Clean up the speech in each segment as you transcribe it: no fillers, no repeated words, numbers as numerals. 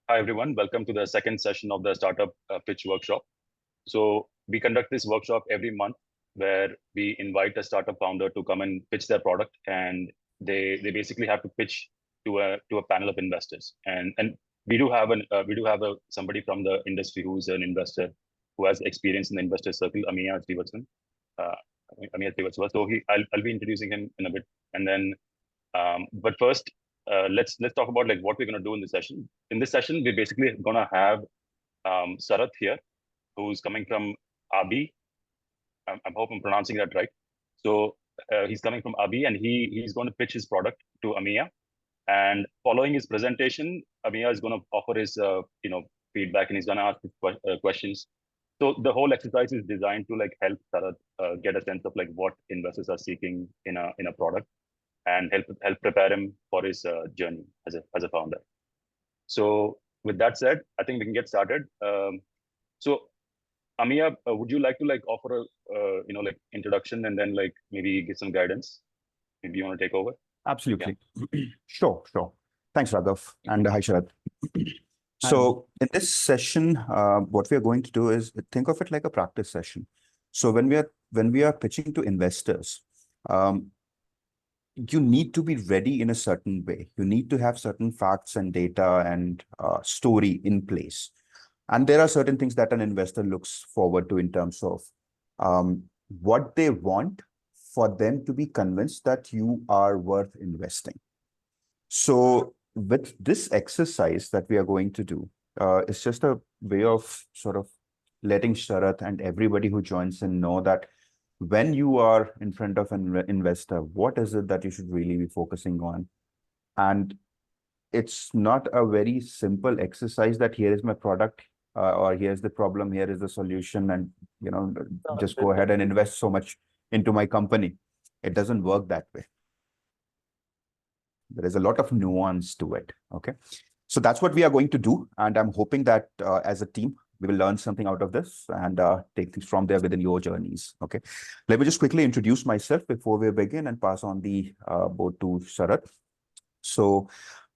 Hi, everyone. Welcome to the second session of the Startup Pitch Workshop. So we conduct this workshop every month where we invite a startup founder to come and pitch their product, and they basically have to pitch to a panel of investors. And we do have somebody from the industry who's an investor who has experience in the investor circle, Amiya Srivatsava. Uh, Amiya Srivatsava. So I'll be introducing him in a bit, and then but first, let's talk about like what we're going to do in this session. In this session, we're basically going to have Sarath here, who's coming from AABEE. I hope I'm pronouncing that right. So he's coming from AABEE, and he's going to pitch his product to Amiya. And following his presentation, Amiya is going to offer his feedback, and he's going to ask questions. So the whole exercise is designed to like help Sarath get a sense of like what investors are seeking in a product, and help prepare him for his journey as a founder. So with that said, I think we can get started. So Amiya, would you like to like offer a like introduction and then like maybe give some guidance? Maybe you want to take over? Absolutely. Yeah. Sure. Thanks, Raghav, and hi, Sharad. So in this session, what we are going to do is think of it like a practice session. So when we are pitching to investors, you need to be ready in a certain way. You need to have certain facts and data and story in place. And there are certain things that an investor looks forward to in terms of what they want for them to be convinced that you are worth investing. So with this exercise that we are going to do, it's just a way of sort of letting Sharath and everybody who joins in know that when you are in front of an investor, what is it that you should really be focusing on? And it's not a very simple exercise that here is my product or here's the problem, here is the solution, and just go ahead and invest so much into my company. It doesn't work that way. There is a lot of nuance to it. Okay, so that's what we are going to do, and I'm hoping that as a team we will learn something out of this and take things from there within your journeys. Okay, let me just quickly introduce myself before we begin and pass on the board to Sharath. So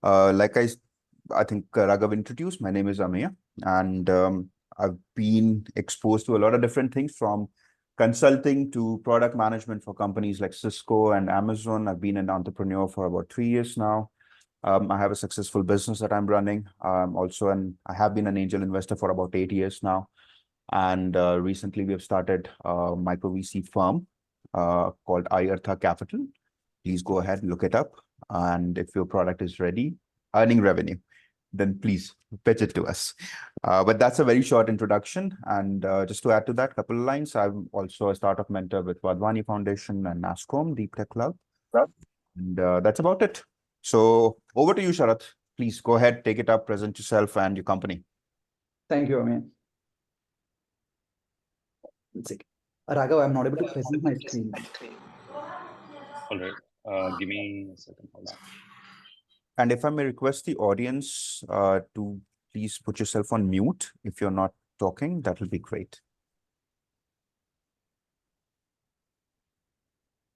like I think Raghav introduced, my name is Amiya, and I've been exposed to a lot of different things, from consulting to product management for companies like Cisco and Amazon. I've been an entrepreneur for about 3 years now. I have a successful business that I'm running. I have been an angel investor for about 8 years now. And recently we have started a micro VC firm called iEartha Capital. Please go ahead and look it up. And if your product is ready, earning revenue, then please pitch it to us. But that's a very short introduction. And just to add to that, a couple of lines, I'm also a startup mentor with Vadvani Foundation and NASCOM, Deep Tech Club. And that's about it. So over to you, Sharath. Please go ahead, take it up, present yourself and your company. Thank you, Amiya. Raghav, I'm not able to present my screen. All right. Give me a second. Hold on. And if I may request the audience to please put yourself on mute if you're not talking, that will be great.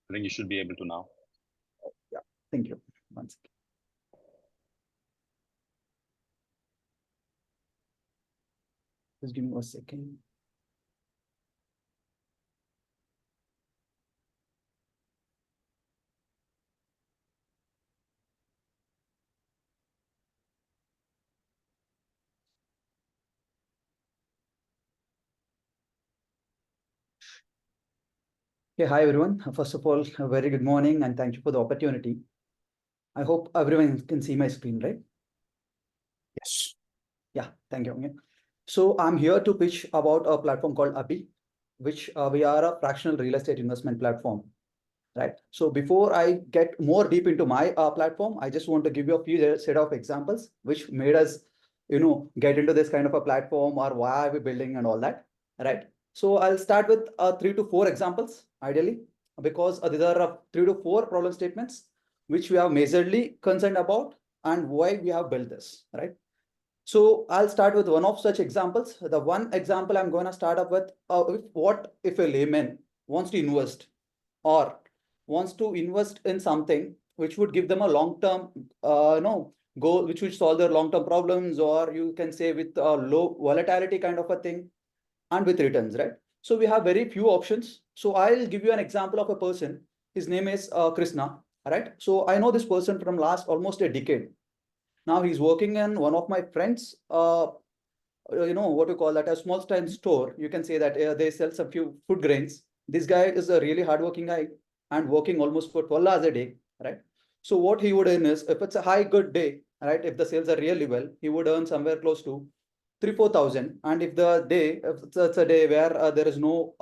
I think you should be able to now. Yeah, thank you. One second. Just give me a second. Okay, hi everyone. First of all, a very good morning and thank you for the opportunity. I hope everyone can see my screen, right? Yes. Yeah, thank you. So I'm here to pitch about a platform called AABEE, which we are a fractional real estate investment platform, right? So before I get more deep into my platform, I just want to give you a few set of examples which made us, get into this kind of a platform, or why are we building and all that, right? So I'll start with 3 to 4 examples, ideally, because these are 3 to 4 problem statements which we are majorly concerned about and why we have built this, right? So I'll start with one of such examples. The one example I'm going to start up with, what if a layman wants to invest or wants to invest in something which would give them a long-term, goal, which will solve their long-term problems, or you can say with low volatility kind of a thing, and with returns, right? So we have very few options. So I'll give you an example of a person. His name is Krishna, right? So I know this person from last almost a decade. Now he's working in one of my friends, what you call that, a small time store. You can say that they sell some few food grains. This guy is a really hardworking guy and working almost for 12 hours a day, right? So what he would earn is, if it's a high good day, right, if the sales are really well, he would earn somewhere close to 3-4 thousand. And if it's a day where there is no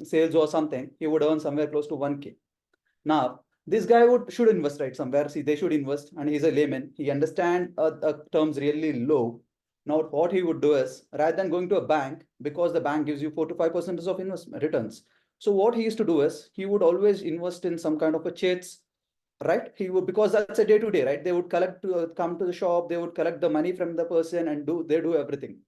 sales or something, he would earn somewhere close to 1K. Now this guy should invest, right, somewhere. See, they should invest, and he's a layman. He understand terms really low. Now what he would do is, rather than going to a bank, because the bank gives you 4 to 5% of investment returns, so what he used to do is, he would always invest in some kind of a chits, right? He would, because that's a day to day, right? They would come to the shop, they would collect the money from the person and they do everything.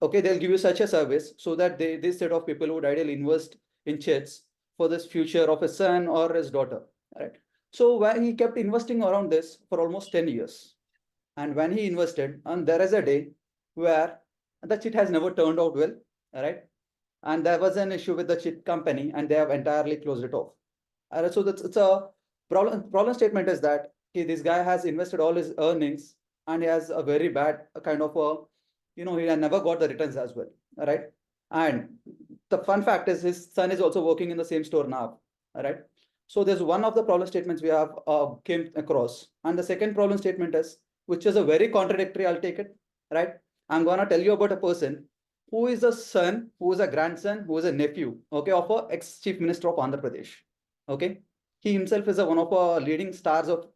Okay, they'll give you such a service, so that this set of people would ideally invest in chits for this future of his son or his daughter, right? So when he kept investing around this for almost 10 years, and when he invested, and there is a day where the chit has never turned out well, right? And there was an issue with the chit company, and they have entirely closed it off. So it's a problem statement is that this guy has invested all his earnings, and he has a very bad kind of a, he had never got the returns as well, right? And the fun fact is, his son is also working in the same store now, right? So there's one of the problem statements we have came across. And the second problem statement is, which is a very contradictory, I'll take it, right? I'm gonna tell you about a person who is a son, who is a grandson, who is a nephew, okay, of a ex-chief minister of Andhra Pradesh, okay? He himself is one of our leading stars of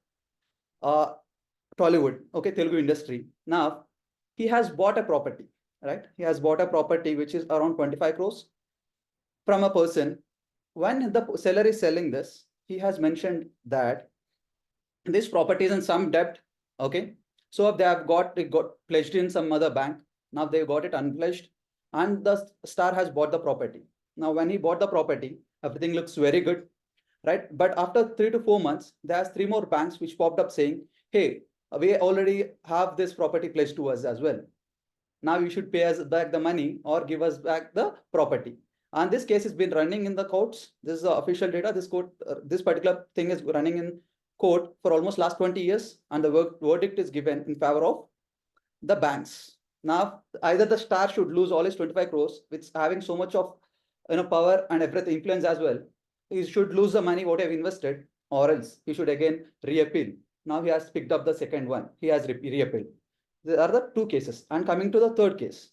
Tollywood, okay, Telugu industry. Now, he has bought a property, right? He has bought a property which is around 25 crores from a person. When the seller is selling this, he has mentioned that this property is in some debt, okay? So they have got pledged in some other bank. Now they got it unpledged, and the star has bought the property. Now, when he bought the property, everything looks very good, right? But after 3 to 4 months, there's 3 more banks which popped up saying, hey, we already have this property pledged to us as well. Now you should pay us back the money or give us back the property. And this case has been running in the courts. This is the official data. This particular thing is running in court for almost last 20 years, and the verdict is given in favor of the banks. Now, either the star should lose all his 25 crores, which having so much of power and everything, influence as well. He should lose the money what he have invested, or else he should again reappeal. Now he has picked up the second one. He has reappealed. There are the 2 cases. And coming to the third case,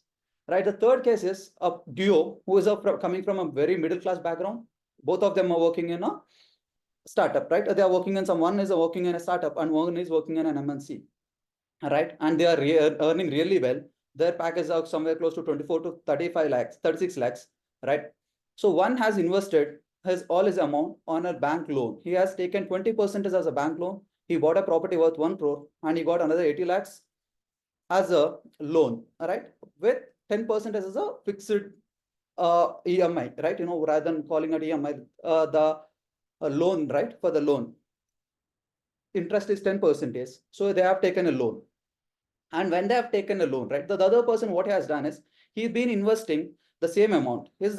right? The third case is a duo who is coming from a very middle class background. Both of them are working in a startup, right? They are working in one is working in a startup, and one is working in an MNC, right? And they are earning really well. Their package is somewhere close to 24 to 35 lakhs, 36 lakhs, right? So one has invested all his amount on a bank loan. He has taken 20% as a bank loan. He bought a property worth 1 crore, and he got another 80 lakhs as a loan, right? With 10% as a fixed EMI, right? Rather than calling it EMI, the loan, right? For the loan, interest is 10%. So they have taken a loan. And when they have taken a loan, right, the other person, what he has done is, he's been investing the same amount. He's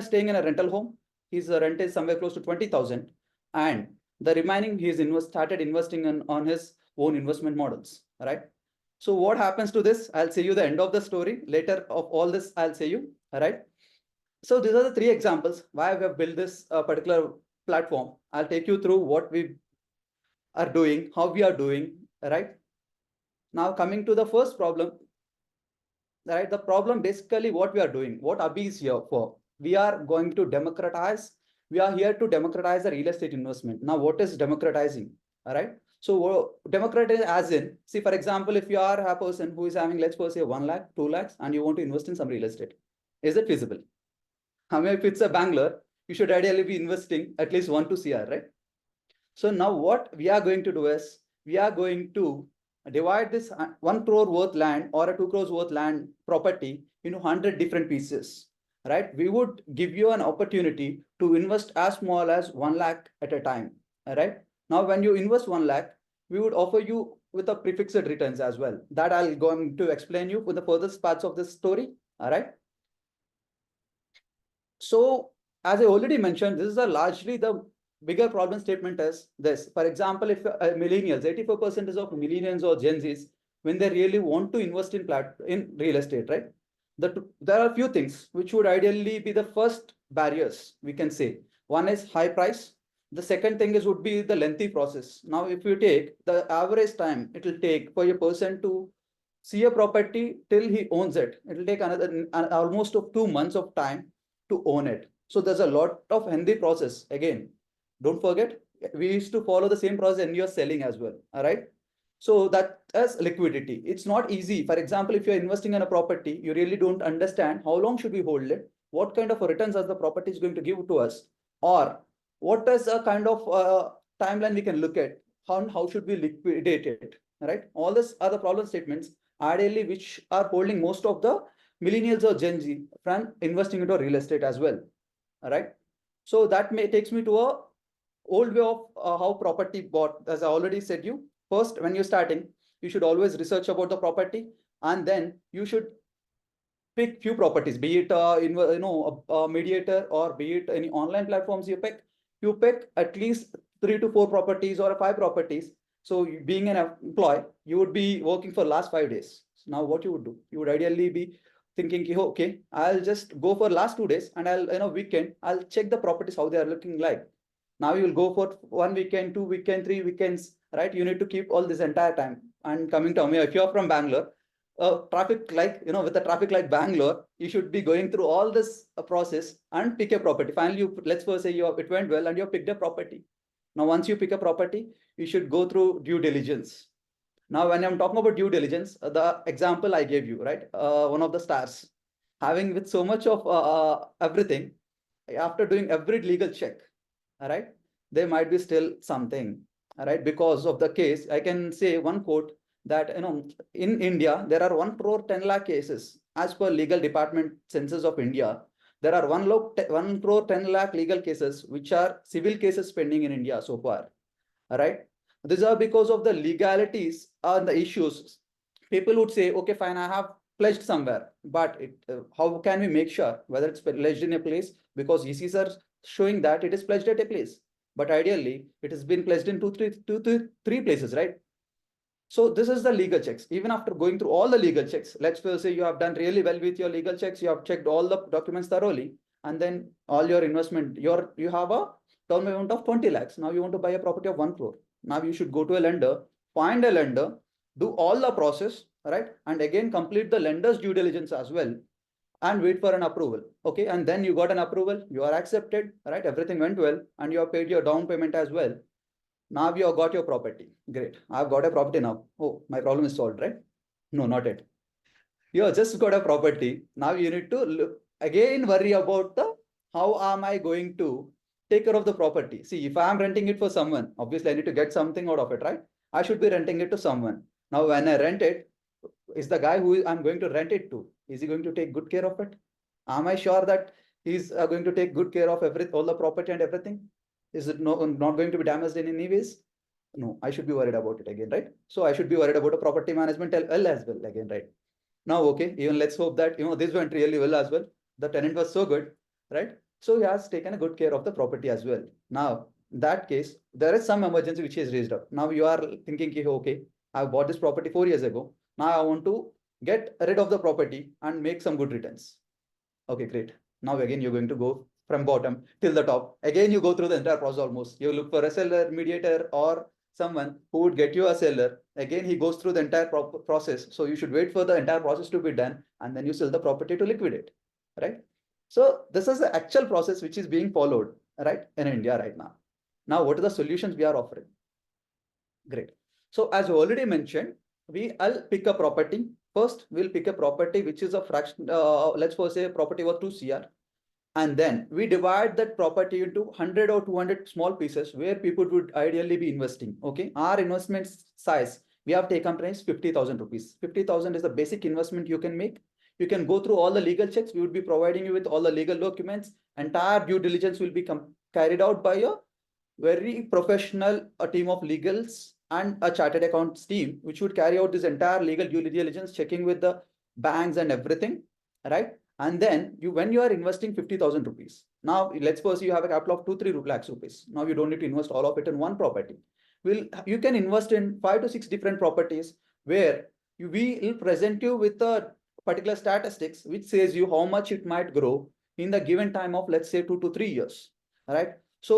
staying in a rental home. His rent is somewhere close to 20,000, and the remaining he's started investing on his own investment models, right? So what happens to this? I'll say you the end of the story later of all this. I'll say you, all right? So these are the 3 examples why we have built this particular platform. I'll take you through what we are doing, how we are doing, right? Now coming to the first problem, right? The problem basically what we are doing, what AABEE is here for. We are going to democratize. We are here to democratize the real estate investment. Now, what is democratizing? All right. So democratize as in, see, for example, if you are a person who is having, let's say 1 lakh, 2 lakhs, and you want to invest in some real estate, is it feasible? I mean, if it's a Bangalore, you should ideally be investing at least 1 to CR, right? So now what we are going to do is, we are going to divide this 1 crore worth land or a 2 crores worth land property into 100 different pieces, right? We would give you an opportunity to invest as small as 1 lakh at a time, all right? Now, when you invest 1 lakh, we would offer you with a prefixed returns as well. That I'll going to explain you with the further parts of this story. All right. So as I already mentioned, this is a largely the bigger problem statement is this. For example, if millennials, 84% of millennials or Gen Zs, when they really want to invest in real estate, right? There are a few things which would ideally be the first barriers, we can say. One is high price. The second thing is would be the lengthy process. Now, if you take the average time it will take for a person to see a property till he owns it, it will take another almost of 2 months of time to own it. So there's a lot of lengthy process. Again, don't forget, we used to follow the same process and you're selling as well. All right. So that is liquidity. It's not easy. For example, if you're investing in a property, you really don't understand how long should we hold it, what kind of returns are the property is going to give to us, or what is a kind of timeline we can look at, how should we liquidate it, right? All this are the problem statements ideally which are holding most of the millennials or Gen Z from investing into real estate as well. All right. So that takes me to a old way of how property bought. As I already said you, first, when you're starting, you should always research about the property, and then you should pick few properties, be it a mediator or be it any online platforms you pick. You pick at least 3 to 4 properties or 5 properties. So being an employee, you would be working for last 5 days. So now what you would do? You would ideally be thinking, okay, I'll just go for last 2 days and I'll weekend, I'll check the properties, how they are looking like. Now you will go for 1 weekend, 2 weekend, 3 weekends, right? You need to keep all this entire time. And coming to Amiya, if you're from Bangalore, traffic like, with the traffic like Bangalore, you should be going through all this process and pick a property. Finally, let's first say it went well and you picked a property. Now, once you pick a property, you should go through due diligence. Now, when I'm talking about due diligence, the example I gave you, right? One of the stars, having with so much of everything, after doing every legal check, all right, there might be still something, all right, because of the case. I can say one quote that, in India, there are 1 crore 10 lakh cases as per legal department census of India. There are 1 crore 10 lakh legal cases, which are civil cases pending in India so far. All right. These are because of the legalities and the issues. People would say, okay, fine, I have pledged somewhere, but how can we make sure whether it's pledged in a place? Because ECs are showing that it is pledged at a place, but ideally it has been pledged in two, three places, right? So this is the legal checks. Even after going through all the legal checks, let's say you have done really well with your legal checks, you have checked all the documents thoroughly, and then all your investment, you have a term amount of 20 lakhs. Now you want to buy a property of 1 crore. Now you should go to a lender, find a lender, do all the process, right? And again, complete the lender's due diligence as well and wait for an approval. Okay. And then you got an approval, you are accepted, right? Everything went well and you have paid your down payment as well. Now you have got your property. Great. I've got a property now. Oh, my problem is solved, right? No, not yet. You have just got a property. Now you need to again worry about how am I going to take care of the property? See, if I'm renting it for someone, obviously I need to get something out of it, right? I should be renting it to someone. Now, when I rent it, is the guy who I'm going to rent it to, is he going to take good care of it? Am I sure that he's going to take good care of all the property and everything? Is it not going to be damaged in any ways? No, I should be worried about it again, right? So I should be worried about a property management as well again, right? Now, okay, even let's hope that, this went really well as well. The tenant was so good, right? So he has taken a good care of the property as well. Now, in that case, there is some emergency which is raised up. Now you are thinking, okay, I bought this property 4 years ago. Now I want to get rid of the property and make some good returns. Okay, great. Now again, you're going to go from bottom till the top. Again, you go through the entire process almost. You look for a seller, mediator, or someone who would get you a seller. Again, he goes through the entire process. So you should wait for the entire process to be done and then you sell the property to liquidate, right? So this is the actual process which is being followed, right, in India right now. Now, what are the solutions we are offering? Great. So as I already mentioned, I'll pick a property. First, we'll pick a property which is a fraction, let's first say a property worth 2 CR. And then we divide that property into 100 or 200 small pieces where people would ideally be investing. Okay. Our investment size, we have taken price 50,000 rupees. 50,000 is the basic investment you can make. You can go through all the legal checks. We would be providing you with all the legal documents. Entire due diligence will be carried out by a very professional team of legals and a chartered accounts team, which would carry out this entire legal due diligence, checking with the banks and everything, right? And then when you are investing 50,000 rupees, now let's suppose you have a capital of 2-3 lakhs rupees. Now you don't need to invest all of it in one property. You can invest in 5 to 6 different properties where we will present you with a particular statistics which says you how much it might grow in the given time of, let's say, 2 to 3 years, right? So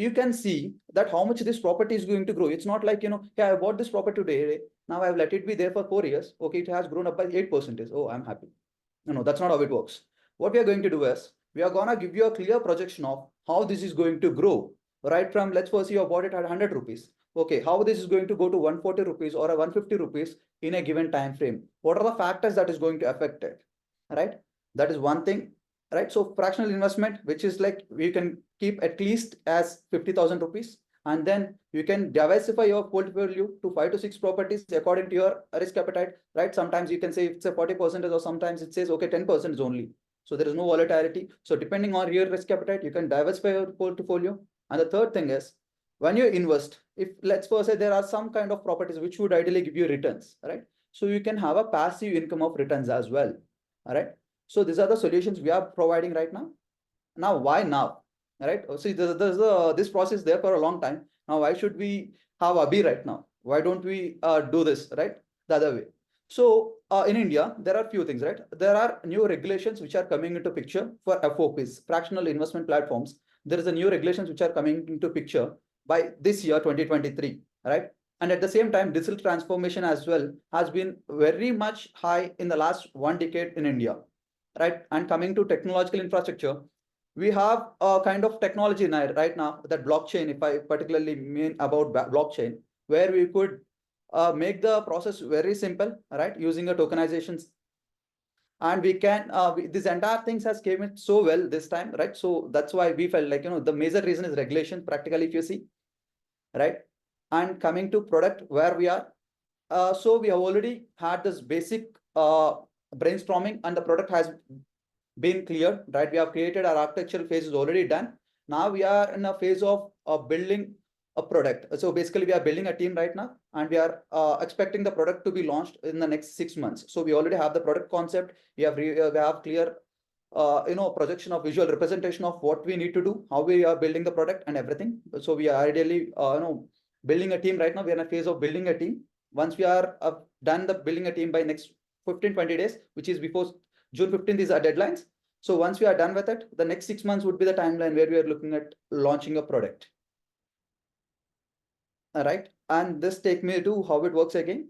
you can see that how much this property is going to grow. It's not like, yeah, I bought this property today, now I've let it be there for 4 years. Okay, it has grown up by 8%. Oh, I'm happy. No, that's not how it works. What we are going to do is, we are gonna give you a clear projection of how this is going to grow, right? From, let's suppose you have bought it at 100 rupees. Okay, how this is going to go to 140 rupees or a 150 rupees in a given time frame. What are the factors that is going to affect it, right? That is one thing, right? So fractional investment, which is like you can keep at least as 50,000 rupees, and then you can diversify your portfolio to 5 to 6 properties according to your risk appetite, right? Sometimes you can say it's a 40%, or sometimes it says, okay, 10% only. So there is no volatility. So depending on your risk appetite, you can diversify your portfolio. And the third thing is, when you invest, if let's suppose there are some kind of properties which would ideally give you returns, right? So you can have a passive income of returns as well. All right. So these are the solutions we are providing right now. Now, why now? Right? See, this process there for a long time. Now, why should we have AABEE right now? Why don't we do this, right? The other way. So in India, there are few things, right? There are new regulations which are coming into picture for FOPs, fractional investment platforms. There is a new regulations which are coming into picture by this year, 2023, right? And at the same time, digital transformation as well has been very much high in the last 1 decade in India, right? And coming to technological infrastructure, we have a kind of technology now, right now, that blockchain, if I particularly mean about blockchain, where we could make the process very simple, right? Using a tokenizations. And we can, this entire things has came in so well this time, right? So that's why we felt like, the major reason is regulation, practically, if you see, right? And coming to product where we are, so we have already had this basic brainstorming, and the product has been cleared, right? We have created our architectural phase is already done. Now we are in a phase of building a product. So basically we are building a team right now, and we are expecting the product to be launched in the next 6 months. So we already have the product concept. We have clear projection of visual representation of what we need to do, how we are building the product and everything. So we are ideally building a team right now. We are in a phase of building a team. Once we are done the building a team by next 15-20 days, which is before June 15th is our deadlines. So once we are done with it, the next 6 months would be the timeline where we are looking at launching a product. All right. And this take me to how it works again.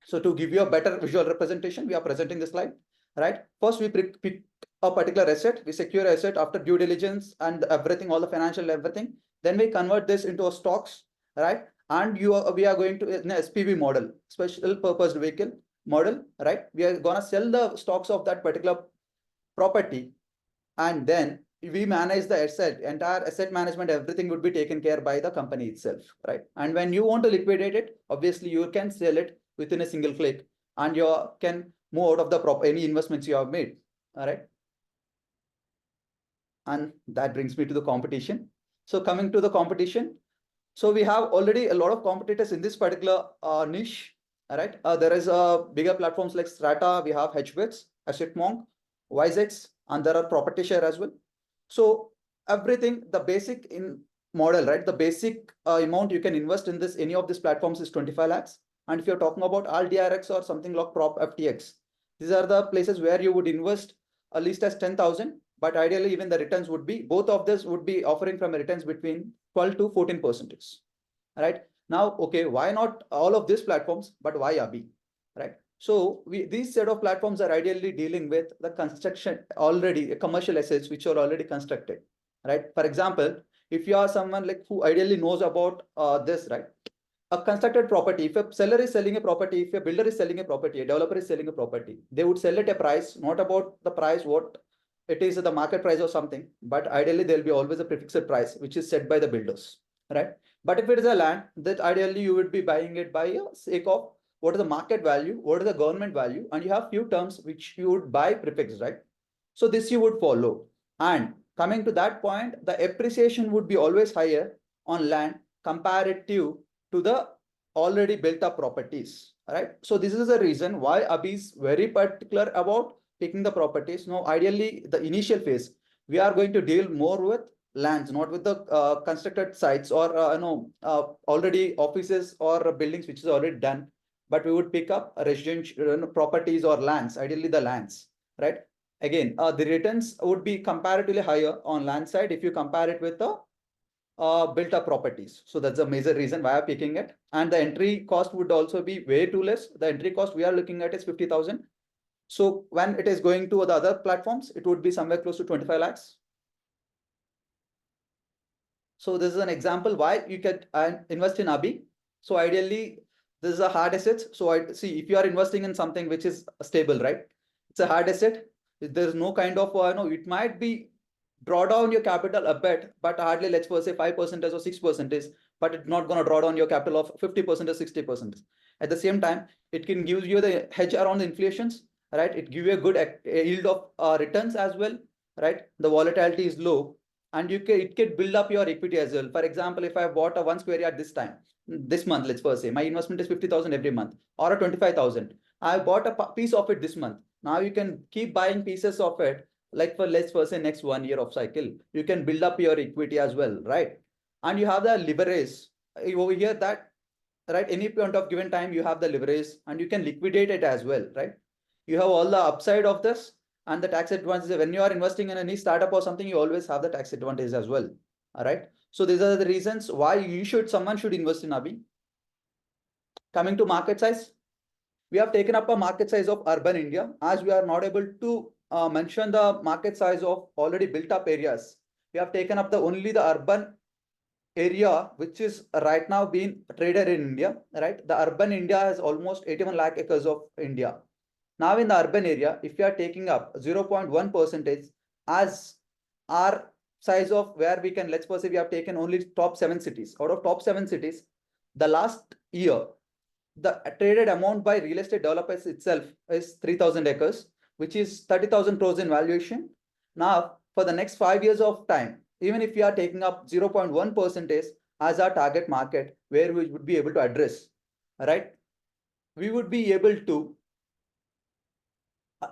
So to give you a better visual representation, we are presenting this slide, right? First, we pick a particular asset, we secure asset after due diligence and everything, all the financial everything. Then we convert this into a stocks, right? And we are going to an SPV model, special purpose vehicle model, right? We are gonna sell the stocks of that particular property, and then we manage the asset, entire asset management, everything would be taken care by the company itself, right? And when you want to liquidate it, obviously you can sell it within a single click, and you can move out of the any investments you have made. All right. And that brings me to the competition. So coming to the competition, so we have already a lot of competitors in this particular niche. All right. There is bigger platforms like Strata, we have HBits, AssetMonk, WiseX, and there are property share as well. So everything, the basic in model, right? The basic amount you can invest in this, any of these platforms is 25 lakhs. And if you're talking about ALDRX or something like Prop FTX, these are the places where you would invest at least as 10,000, but ideally even the returns would be, both of this would be offering from returns between 12 to 14%. Right now, okay, why not all of these platforms, but why AABEE, right? So these set of platforms are ideally dealing with the construction already, commercial assets which are already constructed, right? For example, if you are someone like who ideally knows about this, right? A constructed property, if a seller is selling a property, if a builder is selling a property, a developer is selling a property, they would sell at a price, not about the price, what it is the market price or something, but ideally there'll be always a prefixed price, which is set by the builders, right? But if it is a land, that ideally you would be buying it by a sake of what is the market value, what is the government value, and you have few terms which you would buy prefixed, right? So this you would follow. And coming to that point, the appreciation would be always higher on land comparative to the already built up properties, right? So this is the reason why AABEE is very particular about picking the properties. Now, ideally, the initial phase, we are going to deal more with lands, not with the constructed sites or already offices or buildings which is already done, but we would pick up residential properties or lands, ideally the lands, right? Again, the returns would be comparatively higher on land side if you compare it with the built up properties. So that's a major reason why I'm picking it. And the entry cost would also be way too less. The entry cost we are looking at is 50,000. So when it is going to the other platforms, it would be somewhere close to 25 lakhs. So this is an example why you can invest in AABEE. So ideally, this is a hard asset. So I see if you are investing in something which is stable, right? It's a hard asset. There's no kind of, it might be draw down your capital a bit, but hardly, let's say 5% or 6%, but it's not going to draw down your capital of 50% or 60%. At the same time, it can give you the hedge around the inflations, right? It give you a good yield of returns as well, right? The volatility is low, and it can build up your equity as well. For example, if I bought a 1 square yard this month, let's first say my investment is 50,000 every month or a 25,000. I bought a piece of it this month. Now you can keep buying pieces of it, like for let's first say next 1 year of cycle, you can build up your equity as well, right? And you have the leverage over here that, right, any point of given time you have the leverage and you can liquidate it as well, right? You have all the upside of this and the tax advantage. When you are investing in any startup or something, you always have the tax advantage as well. All right. So these are the reasons why someone should invest in AABEE. Coming to market size, we have taken up a market size of urban India, as we are not able to mention the market size of already built up areas. We have taken up only the urban area, which is right now being traded in India, right? The urban India has almost 81 lakh acres of India. Now in the urban area, if you are taking up 0.1% as our size of where we can, let's say we have taken only top 7 cities. Out of top 7 cities, the last year, the traded amount by real estate developers itself is 3,000 acres, which is 30,000 crores in valuation. Now, for the next 5 years of time, even if we are taking up 0.1% as our target market, where we would be able to address, right? We would be able to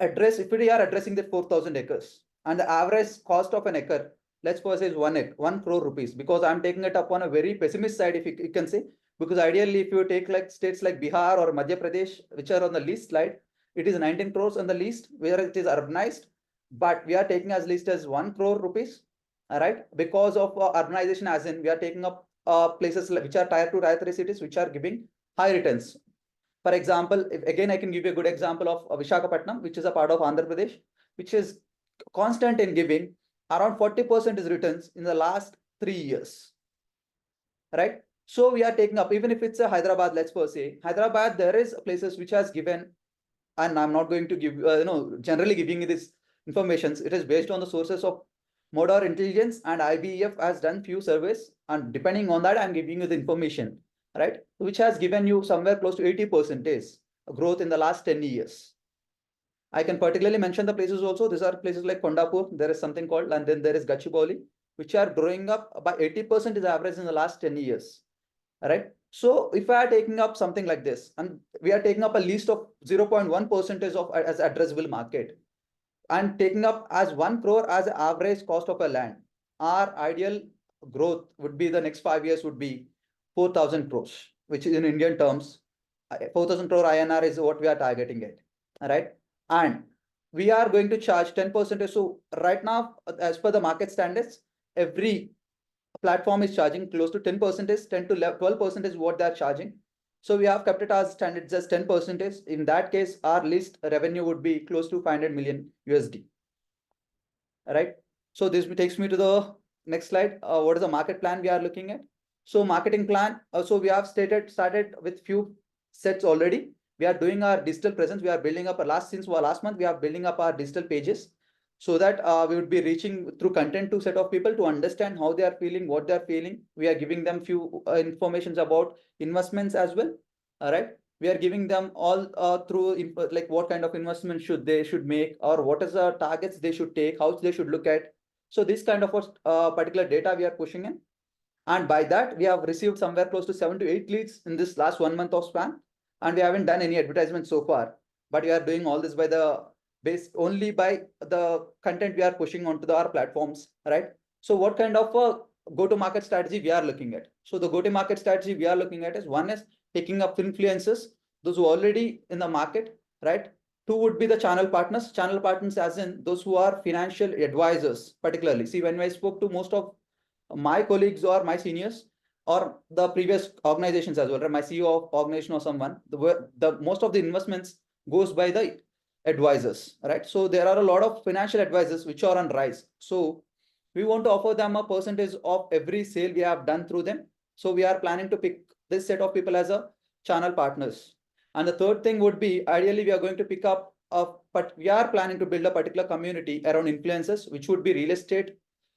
address, if we are addressing the 4,000 acres and the average cost of an acre, let's suppose is 1 crore rupees, because I'm taking it up on a very pessimist side, if you can say, because ideally, if you take like states like Bihar or Madhya Pradesh, which are on the least slide, it is 19 crores on the least, where it is urbanized, but we are taking as least as 1 crore rupees, all right, because of urbanization, as in we are taking up places which are tier 2, tier 3 cities, which are giving high returns. For example, again, I can give you a good example of Visakhapatnam, which is a part of Andhra Pradesh, which is constant in giving around 40% is returns in the last 3 years, right? So we are taking up, even if it's a Hyderabad, let's say Hyderabad, there is places which has given, and I'm not going to give, generally giving you this information. It is based on the sources of Modern Intelligence, and IBEF has done few surveys, and depending on that, I'm giving you the information, right? Which has given you somewhere close to 80% growth in the last 10 years. I can particularly mention the places also. These are places like Kondapur, there is something called, and then there is Gachibowli, which are growing up by 80% is average in the last 10 years. Right. So if I are taking up something like this, and we are taking up a list of 0.1% of as addressable market, and taking up as 1 crore as the average cost of a land, our ideal growth would be the next 5 years would be 4,000 crores, which is in Indian terms, 4,000 crore INR is what we are targeting it. All right. And we are going to charge 10%. So right now, as per the market standards, every platform is charging close to 10%, 10 to 12% is what they are charging. So we have kept it as standard just 10%. In that case, our list revenue would be close to 500 million USD. All right. So this takes me to the next slide. What is the market plan we are looking at? So marketing plan. So we have started with few sets already. We are doing our digital presence. We are building up since last month, we are building up our digital pages, so that we would be reaching through content to set of people to understand how they are feeling, what they are feeling. We are giving them few informations about investments as well. All right. We are giving them all through like what kind of investment they should make, or what is the targets they should take, how they should look at. So this kind of particular data we are pushing in. And by that, we have received somewhere close to 7 to 8 leads in this last 1 month of span. And we haven't done any advertisement so far, but we are doing all this by the only by the content we are pushing onto our platforms, right? So what kind of a go-to-market strategy we are looking at? So the go-to-market strategy we are looking at is, one is picking up influencers, those who are already in the market, right? Two would be the channel partners as in those who are financial advisors, particularly. See, when I spoke to most of my colleagues or my seniors or the previous organizations as well, right? My CEO of organization or someone, the most of the investments goes by the advisors, right? So there are a lot of financial advisors which are on rise. So we want to offer them a percentage of every sale we have done through them. So we are planning to pick this set of people as a channel partners. And the third thing would be, ideally, we are going to pick up but we are planning to build a particular community around influencers, which would be real estate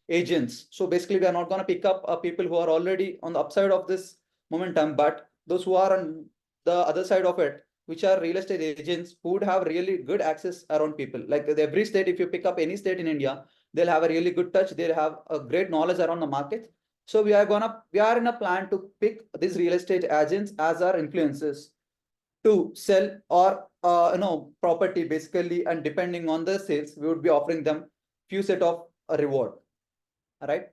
agents. So basically, we are not going to pick up people who are already on the upside of this momentum, but those who are on the other side of it, which are real estate agents who would have really good access around people. Like every state, if you pick up any state in India, they'll have a really good touch. They'll have a great knowledge around the market. So we are in a plan to pick these real estate agents as our influencers to sell or property basically, and depending on the sales, we would be offering them few set of a reward. All right.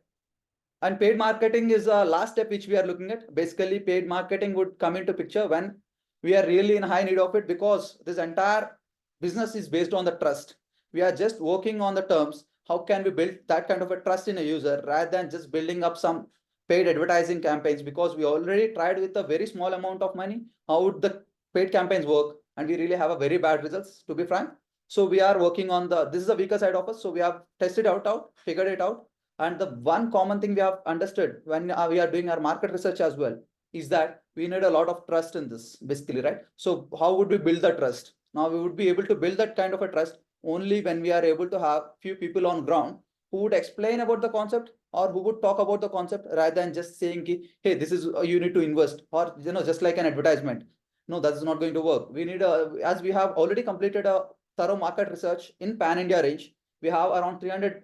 And paid marketing is the last step which we are looking at. Basically, paid marketing would come into picture when we are really in high need of it, because this entire business is based on the trust. We are just working on the terms. How can we build that kind of a trust in a user rather than just building up some paid advertising campaigns? Because we already tried with a very small amount of money. How would the paid campaigns work? And we really have a very bad results, to be frank. So we are working on this is the weaker side of us. So we have tested out, figured it out. And the one common thing we have understood when we are doing our market research as well is that we need a lot of trust in this, basically, right? So how would we build the trust? Now we would be able to build that kind of a trust only when we are able to have few people on ground who would explain about the concept or who would talk about the concept rather than just saying, hey, this is you need to invest, or just like an advertisement. No, that is not going to work. We need as we have already completed a thorough market research in pan India range. We have around 300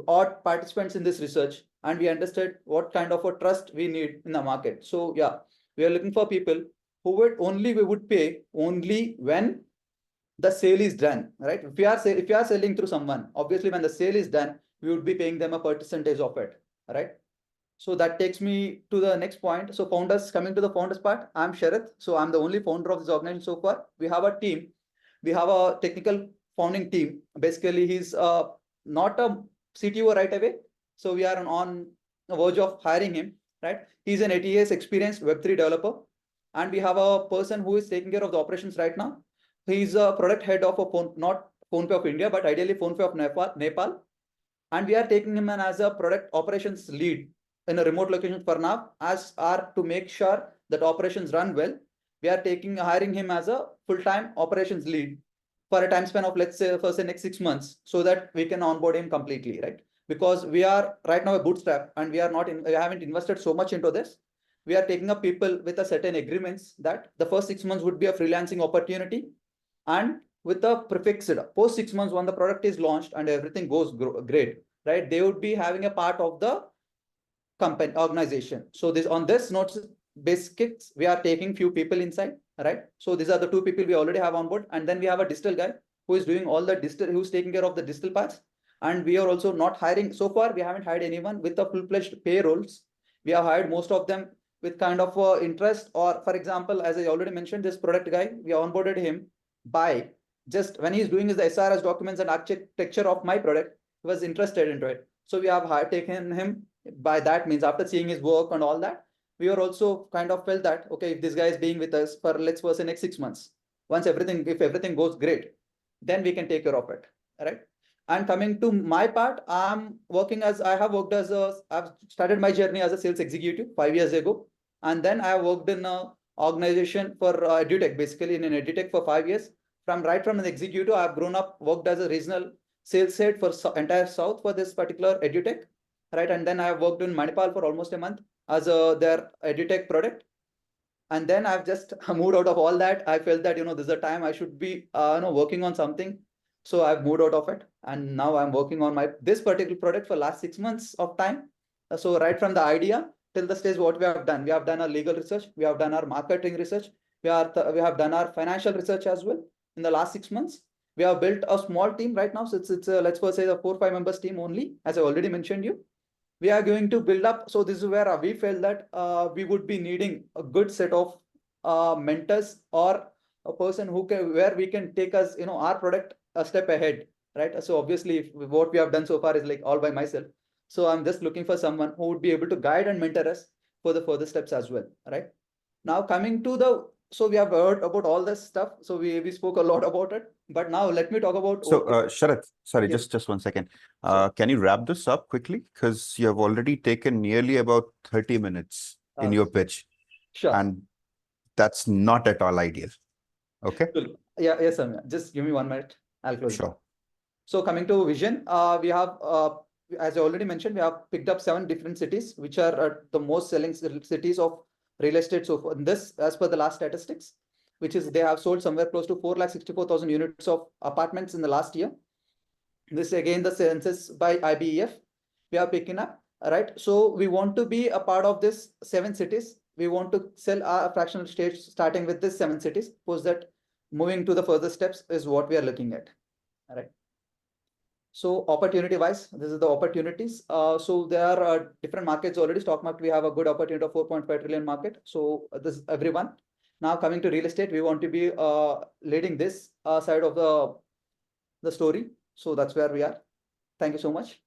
odd participants in this research, and we understood what kind of a trust we need in the market. So yeah, we are looking for people who we would pay only when the sale is done, right? If you are selling through someone, obviously when the sale is done, we would be paying them a percentage of it, right? So that takes me to the next point. So coming to the founders part, I'm Sarath. So I'm the only founder of this organization so far. We have a team. We have a technical founding team. Basically, he's not a CTO right away. So we are on the verge of hiring him, right? He's an 8 years experienced Web3 developer. And we have a person who is taking care of the operations right now. He's a product head of not PhonePe of India, but ideally PhonePe of Nepal. And we are taking him as a product operations lead in a remote location for now, to make sure that operations run well. We are hiring him as a full-time operations lead for a time span of, let's say, for the next 6 months, so that we can onboard him completely, right? Because we are right now a bootstrap and we haven't invested so much into this. We are taking up people with a certain agreements that the first 6 months would be a freelancing opportunity, and with the prefixed post 6 months, when the product is launched and everything goes great, right, they would be having a part of the company organization. So on this notes basics, we are taking few people inside, right? So these are the 2 people we already have on board, and then we have a digital guy who is doing all the digital, who's taking care of the digital parts. And we are also not hiring so far. We haven't hired anyone with the full-fledged payrolls. We have hired most of them with kind of interest, or for example, as I already mentioned, this product guy, we onboarded him by just when he's doing his SRS documents and architecture of my product, he was interested into it. So we have taken him by that means. After seeing his work and all that, we are also kind of felt that, okay, if this guy is being with us for let's say next 6 months, if everything goes great, then we can take care of it, right? And coming to my part, I've started my journey as a sales executive 5 years ago, and then I worked in an organization for edutech, basically in an edutech for 5 years. From an executive, I've grown up, worked as a regional sales head for entire South for this particular edutech, right? And then I worked in Manipal for almost a month as their edutech product. And then I've just moved out of all that. I felt that, this is a time I should be working on something. So I've moved out of it. And now I'm working on this particular product for last 6 months of time. So right from the idea till the stage what we have done. We have done our legal research, we have done our marketing research, we have done our financial research as well in the last 6 months. We have built a small team right now. So it's let's first say a 4-5 members team only, as I already mentioned you. We are going to build up. So this is where we felt that we would be needing a good set of mentors or a person who can, where we can take us, our product a step ahead, right? So obviously what we have done so far is like all by myself. So I'm just looking for someone who would be able to guide and mentor us for the further steps as well, right? Now coming to so we have heard about all this stuff. So we spoke a lot about it, but now let me talk about. So, Sarath, sorry, Yes. just 1 second. Sure. Can you wrap this up quickly? Because you have already taken nearly about 30 minutes in your pitch. Sure. And that's not at all ideal. Okay. Cool. Yeah, yes, Amiya. Just give me 1 minute. I'll close. Sure. So coming to vision, we have, as I already mentioned, we have picked up 7 different cities, which are the most selling cities of real estate. So for this, as per the last statistics, which is they have sold somewhere close to 4,64,000 units of apartments in the last year. This again, the census by IBEF, we are picking up, right? So we want to be a part of this 7 cities. We want to sell our fractional stage starting with this 7 cities. Post that, moving to the further steps is what we are looking at. All right. So opportunity wise, this is the opportunities. So there are different markets already. Stock market, we have a good opportunity of 4.5 trillion market. So this is everyone. Now coming to real estate, we want to be leading this side of the story. So that's where we are. Thank you so much.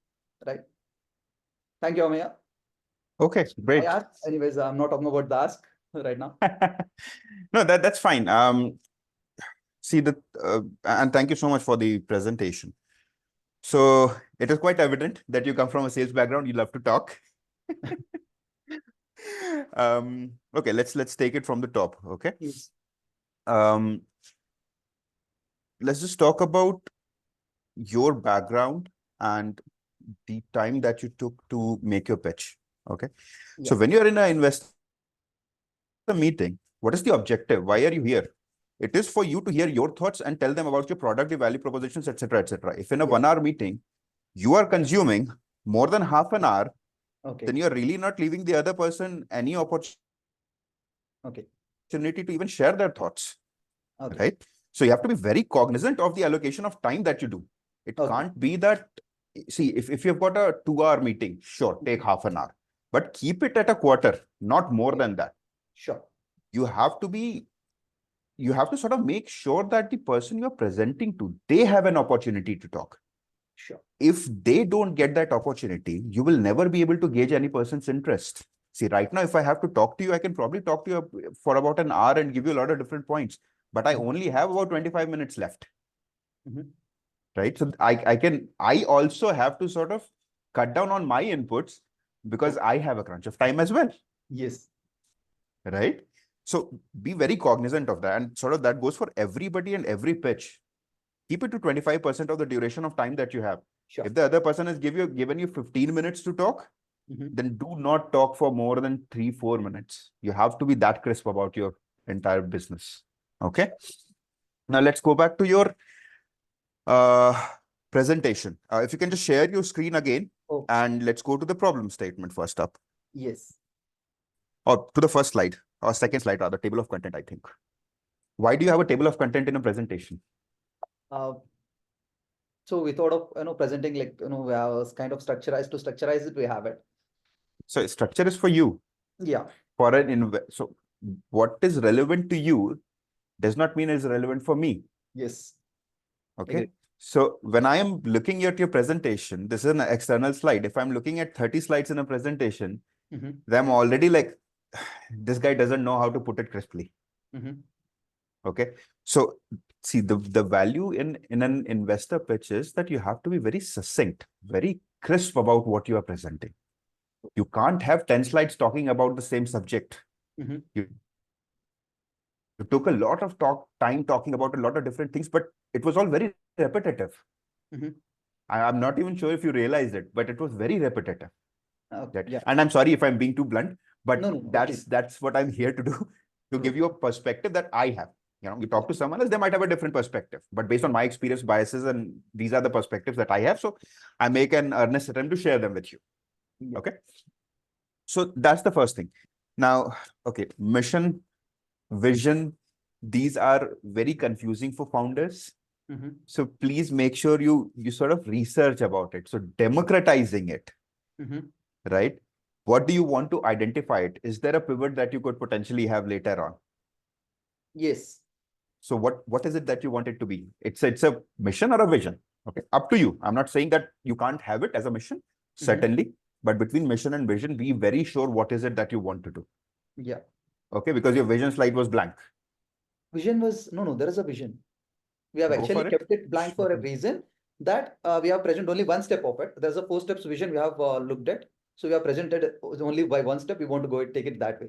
Right. Thank you, Amiya. Okay, great. Anyways, I'm not talking about the ask right now. No, that's fine. See that, and thank you so much for the presentation. So it is quite evident that you come from a sales background. You love to talk. Okay, let's take it from the top. Okay. Yes. Let's just talk about your background and the time that you took to make your pitch. Okay. Yeah. So when you're in an investor meeting, what is the objective? Why are you here? It is for you to hear your thoughts and tell them about your product, your value propositions, etc., etc. If in a 1 hour meeting, you are consuming more than half an hour, okay, then you're really not leaving the other person any opportunity to even share their thoughts. Okay. Right? So you have to be very cognizant of the allocation of time that you do. It can't be that, see, if you've got a 2-hour meeting, sure, take half an hour, but keep it at a quarter, not more than that. Sure. You have to sort of make sure that the person you're presenting to, they have an opportunity to talk. Sure. If they don't get that opportunity, you will never be able to gauge any person's interest. See, right now, if I have to talk to you, I can probably talk to you for about an hour and give you a lot of different points, but I only have about 25 minutes left. Right? So I also have to sort of cut down on my inputs because I have a crunch of time as well. Yes. Right? So be very cognizant of that. And sort of that goes for everybody and every pitch. Keep it to 25% of the duration of time that you have. Sure. If the other person has given you 15 minutes to talk, then do not talk for more than 3-4 minutes. You have to be that crisp about your entire business. Okay. Now let's go back to your presentation. If you can just share your screen again, and let's go to the problem statement first up. Yes. Or to the first slide, or second slide rather, table of content, I think. Why do you have a table of content in a presentation? So we thought of presenting like we have kind of structurized it, we have it. So structure is for you. Yeah. For so what is relevant to you does not mean it's relevant for me. Yes. Okay. Agreed. So when I am looking at your presentation, this is an external slide. If I'm looking at 30 slides in a presentation, then I'm already like, this guy doesn't know how to put it crisply. Okay. So see, the value in an investor pitch is that you have to be very succinct, very crisp about what you are presenting. You can't have 10 slides talking about the same subject. You took a lot of time talking about a lot of different things, but it was all very repetitive. I'm not even sure if you realized it, but it was very repetitive. Yeah. And I'm sorry if I'm being too blunt, but that's what I'm here to do, to give you a perspective that I have. You talk to someone else, they might have a different perspective, but based on my experience, biases, and these are the perspectives that I have. So I make an earnest attempt to share them with you. Okay. So that's the first thing. Now, okay, mission, vision, these are very confusing for founders. So please make sure you sort of research about it. So democratizing it, right? What do you want to identify it? Is there a pivot that you could potentially have later on? Yes. So what is it that you want it to be? It's a mission or a vision? Okay, up to you. I'm not saying that you can't have it as a mission, certainly, but between mission and vision, be very sure what is it that you want to do. Yeah. Okay, because your vision slide was blank. Vision was, no, there is a vision. We have Go actually for it. kept it blank for a reason that we have present only one step of it. There's a 4 steps vision we have looked at. So we have presented only by one step. We want to go take it that way.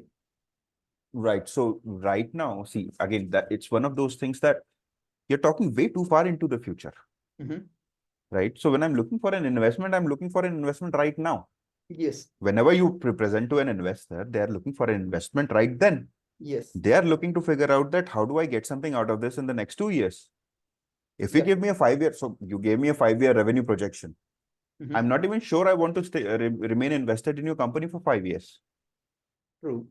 Right. So right now, see, again, that it's one of those things that you're talking way too far into the future. Right. So when I'm looking for an investment, I'm looking for an investment right now. Yes. Whenever you present to an investor, they're looking for an investment right then. Yes. They are looking to figure out that how do I get something out of this in the next 2 years? If you give me a 5-year, so you gave me a 5-year revenue projection. I'm not even sure I want to stay remain invested in your company for 5 years. True.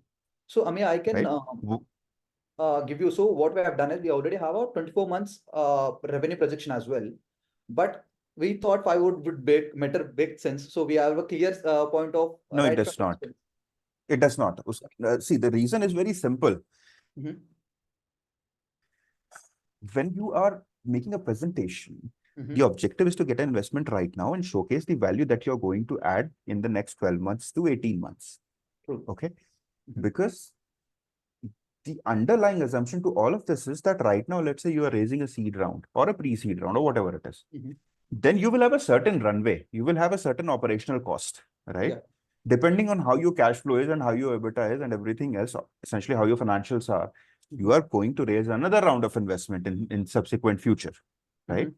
So Amiya, I can give you. So what we have done is we already have a 24 months revenue projection as well, but we thought 5 would make sense. So we have a clear point of no, it does not. It does not. See, the reason is very simple. When you are making a presentation, the objective is to get an investment right now and showcase the value that you're going to add in the next 12 months to 18 months. Okay. Because the underlying assumption to all of this is that right now, let's say you are raising a seed round or a pre-seed round or whatever it is, then you will have a certain runway. You will have a certain operational cost, right? Yeah. Depending on how your cash flow is and how your EBITDA is and everything else, essentially how your financials are, you are going to raise another round of investment in subsequent future, right?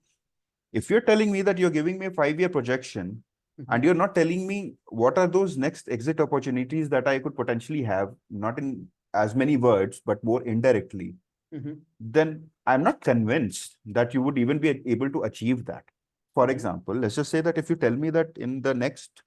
If you're telling me that you're giving me a 5-year projection and you're not telling me what are those next exit opportunities that I could potentially have, not in as many words, but more indirectly, then I'm not convinced that you would even be able to achieve that. For example, let's just say that if you tell me that in the next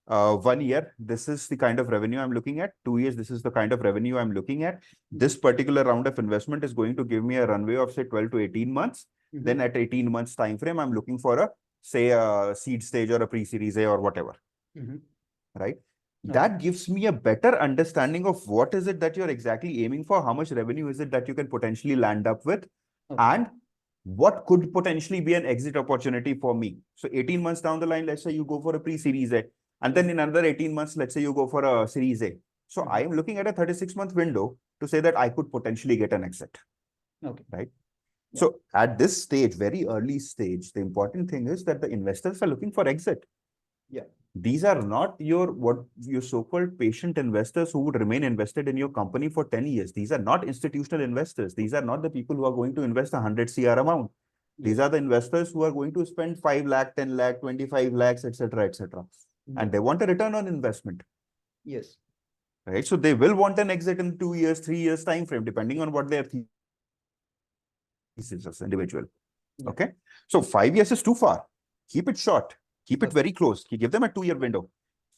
1 year, this is the kind of revenue I'm looking at. 2 years, this is the kind of revenue I'm looking at. This particular round of investment is going to give me a runway of say 12 to 18 months. Then at 18 months time frame, I'm looking for a say a seed stage or a pre-series A or whatever. Right? That gives me a better understanding of what is it that you're exactly aiming for, how much revenue is it that you can potentially land up with, and what could potentially be an exit opportunity for me. So 18 months down the line, let's say you go for a pre-series A, and then in another 18 months, let's say you go for a series A. So I am looking at a 36-month window to say that I could potentially get an exit. Right? Yeah. So at this stage, very early stage, the important thing is that the investors are looking for exit. Yeah. These are not your so-called patient investors who would remain invested in your company for 10 years. These are not institutional investors. These are not the people who are going to invest 100 CR amount. These are the investors who are going to spend 5 lakh, 10 lakh, 25 lakhs, etc., etc. And they want a return on investment. Yes. Right. So they will want an exit in 2 years, 3 years time frame, depending on what their thesis is individual. Yeah. Okay. So 5 years is too far. Keep it short. Keep it very close. Give them a 2-year window.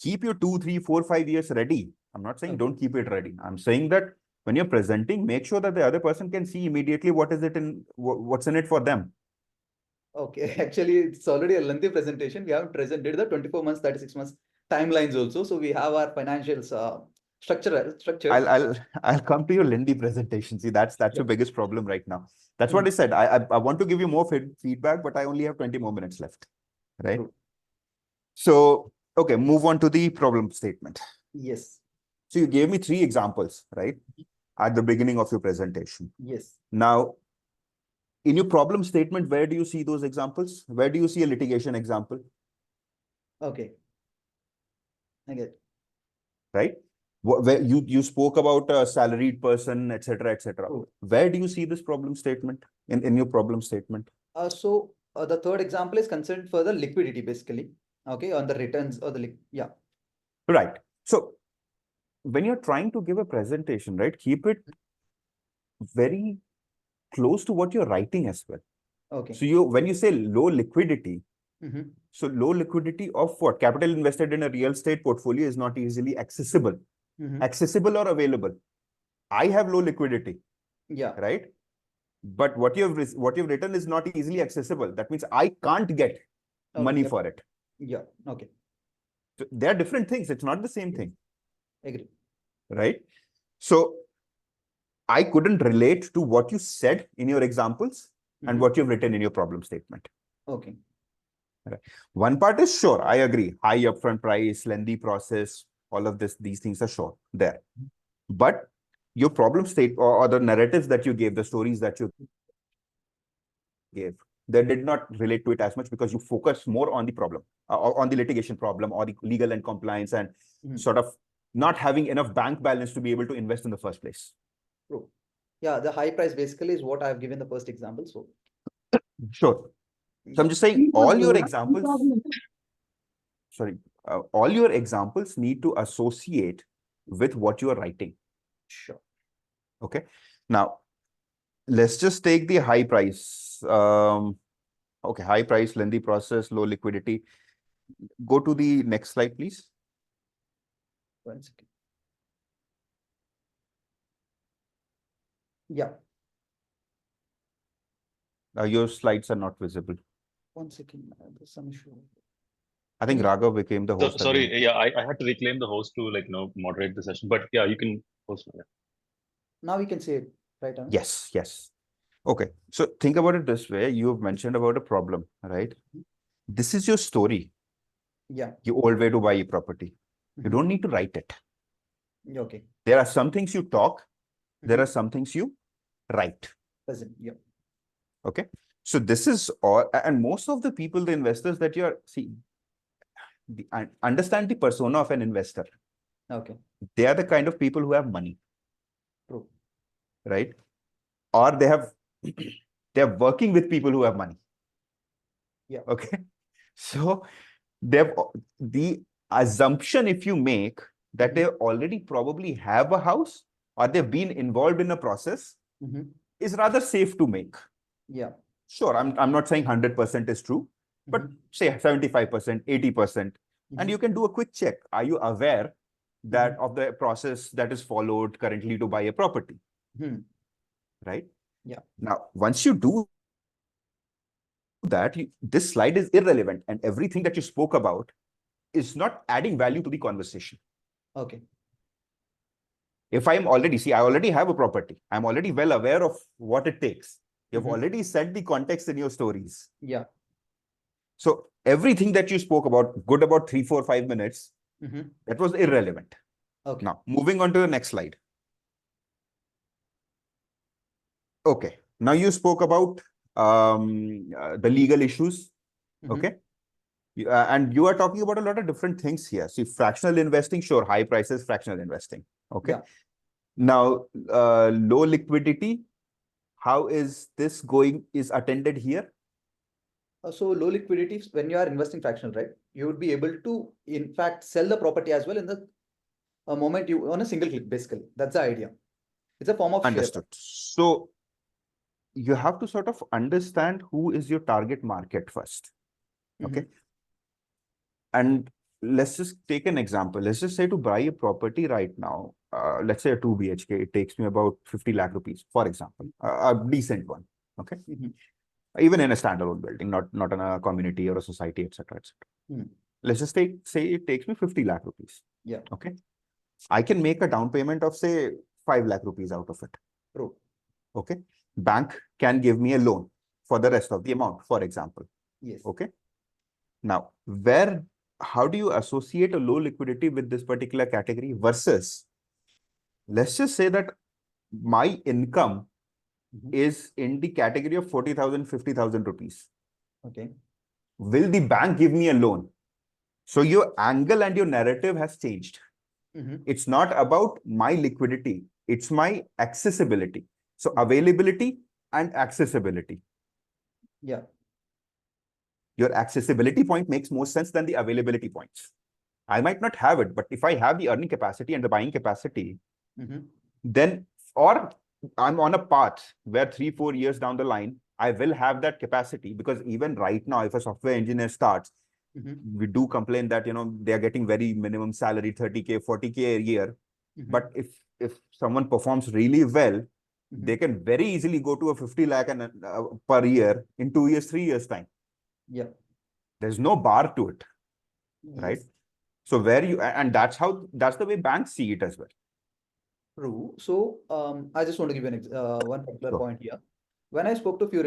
Keep your 2, 3, 4, 5 years ready. I'm not saying don't keep it ready. I'm saying that when you're presenting, make sure that the other person can see immediately what is it in what's in it for them. Okay, actually, it's already a lengthy presentation. We haven't presented the 24 months, 36 months timelines also. So we have our financials structure. I'll come to your lengthy presentation. See, that's your biggest problem right now. That's what I said. I want to give you more feedback, but I only have 20 more minutes left. Right. So, okay, move on to the problem statement. Yes. So you gave me 3 examples, right? At the beginning of your presentation. Yes. Now, in your problem statement, where do you see those examples? Where do you see a litigation example? Okay. I get it. Right? Where you spoke about a salaried person, etc., etc. Where do you see this problem statement in your problem statement? So the third example is concerned for the liquidity, basically. Okay, on the returns or the yeah. Right. So when you're trying to give a presentation, right, keep it very close to what you're writing as well. Okay. So when you say low liquidity, So low liquidity of what? Capital invested in a real estate portfolio is not easily accessible. Accessible or available. I have low liquidity. Yeah. Right. But what you've written is not easily accessible. That means I can't get money yep. for it. Yeah. Okay. So they are different things. It's not the same thing. Agree. Right. So I couldn't relate to what you said in your examples and what you've written in your problem statement. Okay. Right. One part is sure, I agree. High upfront price, lengthy process, all of these things are sure there. But your problem state or the narratives that you gave, the stories that you gave, they did not relate to it as much because you focus more on the problem, on the litigation problem or the legal and compliance and sort of not having enough bank balance to be able to invest in the first place. True. Yeah, the high price basically is what I've given the first example. So sure. So I'm just saying all your examples, all your examples need to associate with what you are writing. Sure. Okay. Now, let's just take the high price. Okay, high price, lengthy process, low liquidity. Go to the next slide, please. 1 second. Yeah. Your slides are not visible. 1 second. There's some issue. I think Raghav became the host. Sorry, again. yeah, I had to reclaim the host to moderate the session. But yeah, you can host. Yeah. Now we can say it, right? Yes, yes. Okay, so think about it this way. You have mentioned about a problem, right? This is your story. Yeah. Your old way to buy a property. You don't need to write it. Okay. There are some things you talk. There are some things you write. Present. Yeah. Okay. So this is all, and most of the people, the investors that you're seeing, understand the persona of an investor. Okay. They are the kind of people who have money. True. Right? Or they're working with people who have money. Yeah. Okay. So the assumption, if you make that they already probably have a house or they've been involved in a process, is rather safe to make. Yeah. Sure, I'm not saying 100% is true, but say 75%, 80%. And you can do a quick check. Are you aware that of the process that is followed currently to buy a property? Right? Yeah. Now, once you do that, this slide is irrelevant, and everything that you spoke about is not adding value to the conversation. Okay. If I already have a property. I'm already well aware of what it takes. You've already set the context in your stories. Yeah. So everything that you spoke about, good about 3, 4, 5 minutes, that was irrelevant. Okay. Now, moving on to the next slide. Okay. Now you spoke about the legal issues. Okay. And you are talking about a lot of different things here. See, fractional investing, sure, high prices, fractional investing. Okay. Yeah. Now, low liquidity, how is this is attended here? So low liquidity, when you are investing fractional, right? You would be able to, in fact, sell the property as well in the moment you on a single click, basically. That's the idea. It's a form of Understood. share. So you have to sort of understand who is your target market first. Okay. And let's just take an example. Let's just say to buy a property right now, let's say a 2 BHK, it takes me about 50 lakh rupees, for example, a decent one. Okay. Even in a standalone building, not in a community or a society, etc. Let's just say it takes me 50 lakh rupees. Yeah. Okay. I can make a down payment of say 5 lakh rupees out of it. True. Okay. Bank can give me a loan for the rest of the amount, for example. Yes. Okay. Now, how do you associate a low liquidity with this particular category versus, let's just say that my income is in the category of 40,000, 50,000 rupees. Okay. Will the bank give me a loan? So your angle and your narrative has changed. It's not about my liquidity. It's my accessibility. So availability and accessibility. Yeah. Your accessibility point makes more sense than the availability points. I might not have it, but if I have the earning capacity and the buying capacity, then, or I'm on a path where 3, 4 years down the line, I will have that capacity, because even right now, if a software engineer starts, Mhm. We do complain that, they are getting very minimum salary, 30K, 40K a year. Mhm. But if someone performs really well, they Mhm. can very easily go to a 50 lakh per year in 2 years, 3 years time. Yeah. There's no bar to it, right? Yes. So and that's the way banks see it as well. True. So, I just want to give you one particular Sure. point here. When I spoke to few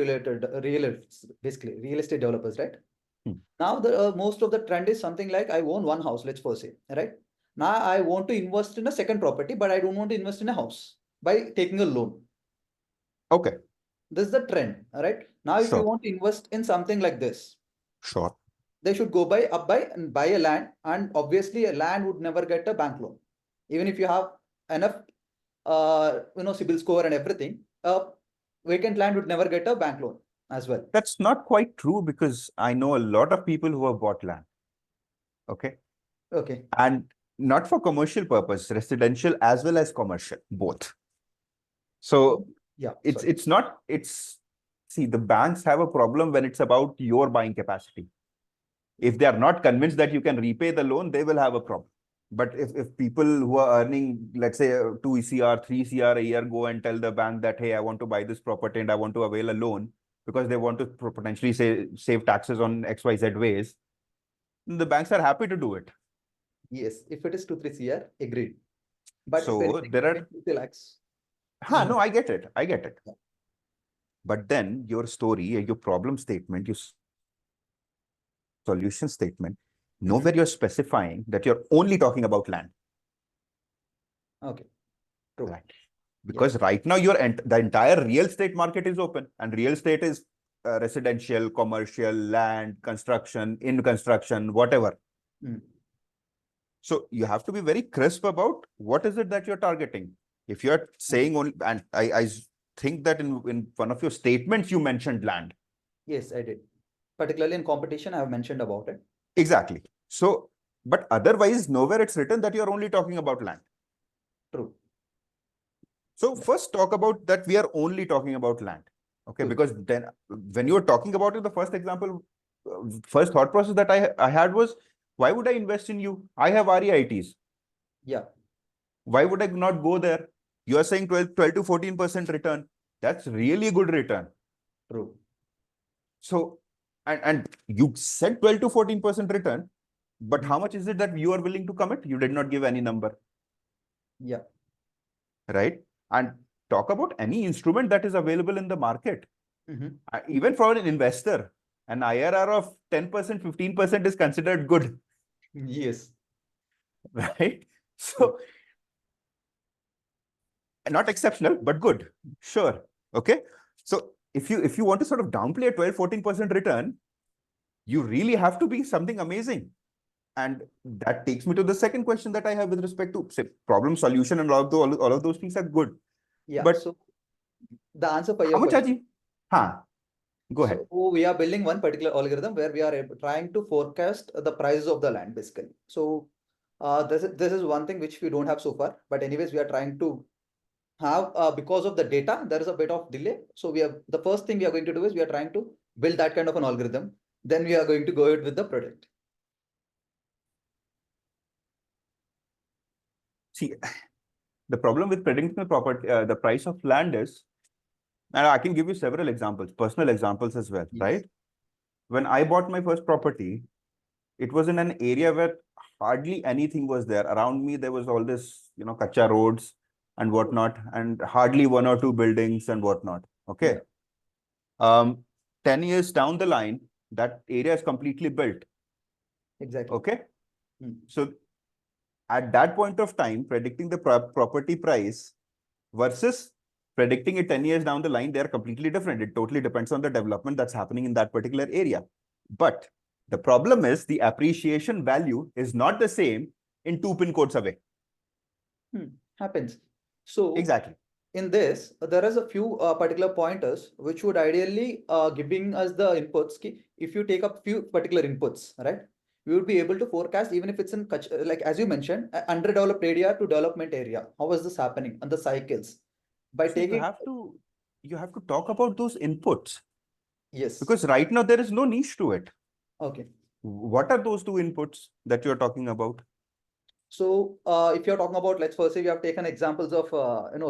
basically real estate developers, right? Hmm. Now, the most of the trend is something like I own one house, let's first say, right? Now I want to invest in a second property, but I don't want to invest in a house by taking a loan. Okay. This is the trend, right? Now, if you Sure. want to invest in something like this, Sure. they should go and buy a land, and obviously a land would never get a bank loan, even if you have enough CIBIL score and everything. Vacant land would never get a bank loan as well. That's not quite true, because I know a lot of people who have bought land. Okay. Okay. And not for commercial purpose, residential as well as commercial, both. So Yeah. see, the banks have a problem when it's about your buying capacity. If they are not convinced that you can repay the loan, they will have a problem. But if people who are earning, let's say 2 CR, 3 CR a year go and tell the bank that, hey, I want to buy this property and I want to avail a loan because they want to potentially save taxes on XYZ ways, the banks are happy to do it. Yes, if it is 2-3 CR, agreed. But if So anything there between are, 2 lakhs, no, I get it. I get it. Yeah. But then your story, your problem statement, your solution statement, nowhere you're specifying that you're only talking about land. Okay. True. Right. Because right now the entire real estate market is open, and real estate is residential, commercial, land, construction, in construction, whatever. Mm. So you have to be very crisp about what is it that you're targeting. If you're saying only, and I think that in one of your statements you mentioned land. Yes, I did. Particularly in competition, I have mentioned about it. Exactly. So, but otherwise, nowhere it's written that you're only talking about land. True. So Yeah. first talk about that we are only talking about land. Okay, Good. because then when you were talking about it, the first example, first thought process that I had was, why would I invest in you? I have REITs. Yeah. Why would I not go there? You are saying 12 to 14% return. That's really good return. True. So, and you said 12 to 14% return, but how Mhm. much is it that you are willing to commit? You did not give any number, Yeah. right? And talk about any instrument that is available in the market. Mhm. Even for an investor, an IRR of 10%, 15% is considered good, Yes. right? True. So, not exceptional, but good. Sure. Okay. So if you want to sort of downplay a 12, 14% return, you really have to be something amazing. And that takes me to the second question that I have with respect to, say, problem solution, and all of those things are good. Yeah. But So the answer for how your much, question. Aji? Go ahead. So we are building one particular algorithm where we are trying to forecast the prices of the land, basically. So this is one thing which we don't have so far. But anyways, we are trying to have, because of the data, there is a bit of delay. So the first thing we are going to do is we are trying to build that kind of an algorithm. Then we are going to go ahead with the product. See, the problem with predicting the price of land is, and I can give you several examples, personal examples as well, Yes. right? When I bought my first property, it was in an area where hardly anything was there. Around me, there was all this, kacha roads and whatnot, and hardly one or two buildings and whatnot. Okay. Yeah. 10 years down the line, that area is completely built. Exactly. Okay. Hmm. So at that point of time, predicting the property price versus predicting it 10 years down the line, they are completely different. It totally depends on the development that's happening in that particular area. But the problem is the appreciation value is not the same in 2 pin codes away. Happens. So Exactly. in this, there is a few particular pointers which would ideally giving us the inputs. If you take up few particular inputs, right, we would be able to forecast even if it's in like as you mentioned, underdeveloped area to development area. How is this happening and the cycles by So taking? you have to talk about those inputs, Yes. because right now there is no niche to it. Okay. What are those two inputs that you're talking about? So if you're talking about, let's first say we have taken examples of,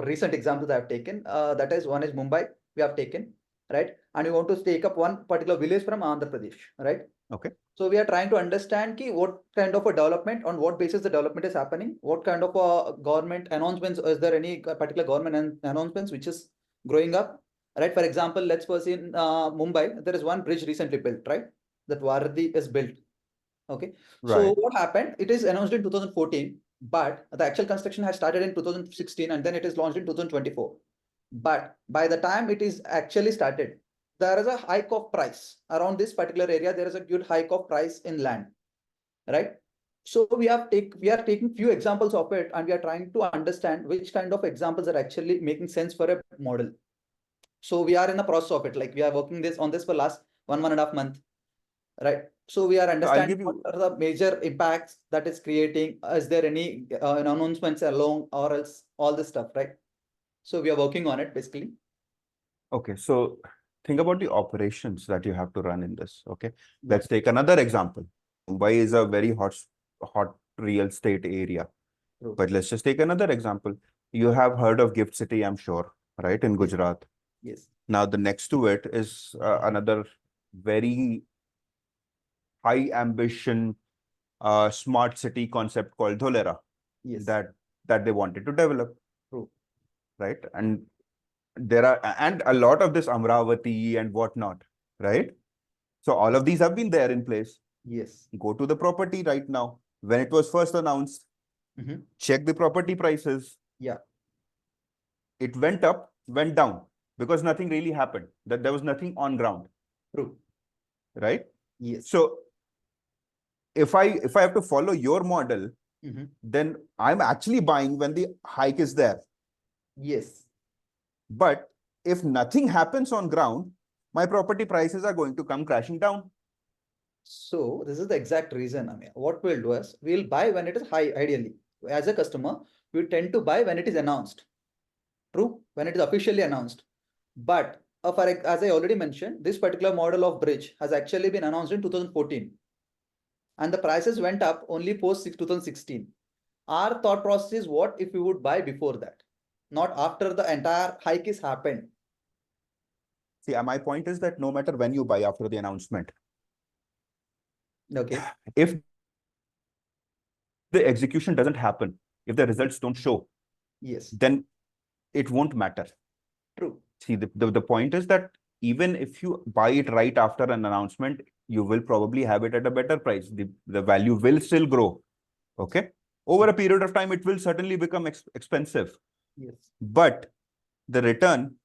recent examples I have taken. That is, one is Mumbai, we have taken, right? And we want to take up one particular village from Andhra Pradesh, right? Okay. So we are trying to understand what kind of a development, on what basis the development is happening, what kind of a government announcements, is there any particular government announcements which is growing up, right? For example, let's first in Mumbai, there is one bridge recently built, right? That Varadi is built. Okay. So Right. what happened? It is announced in 2014, but the actual construction has started in 2016 and then it is launched in 2024. But by the time it is actually started, there is a hike of price around this particular area. There is a good hike of price in land, right? So we are taking few examples of it, and we are trying to understand which kind of examples are actually making sense for a model. So we are in the process of it. Like, we are working on this for last 1.5 month, right? So we are I'll understanding give what you, are the major impacts that is creating. Is there any announcements along, or else all this stuff, right? So we are working on it basically. okay, so think about the operations that you have to run in this. Okay. Yeah. Let's take another example. Mumbai is a very hot real estate area. True. But let's just take another example. You have heard of Gift City, I'm sure, right? In Yes. Gujarat. Yes. Now, the next to it is another very high ambition smart city concept called Dholera Yes. that they wanted to develop. True. Right? And a lot of this Amravati and whatnot, right? So all of these have been there in place. Yes. Go to the property right now. When it was first announced, check the property prices. Yeah. It went up, went down, because nothing really happened. That there was nothing on ground. True. Right? Yes. So if I have to follow your model, then I'm actually buying when the hike is there. Yes. But if nothing happens on ground, my property prices are going to come crashing down. So this is the exact reason, Amiya. What we'll do is, we'll buy when it is high, ideally. As a customer, we tend to buy when it is announced. True, when it is officially announced. But as I already mentioned, this particular model of bridge has actually been announced in 2014. And the prices went up only post 2016. Our thought process is, what if we would buy before that, not after the entire hike is happened? See, my point is that no matter when you buy after the announcement, Okay. if the execution doesn't happen, if the results don't show, Yes. then it won't matter. True. See, the point is that even if you buy it right after an announcement, you will probably have it at a better price. The value will still grow. Okay. Over a period of time, it will certainly become expensive. Yes. But the return,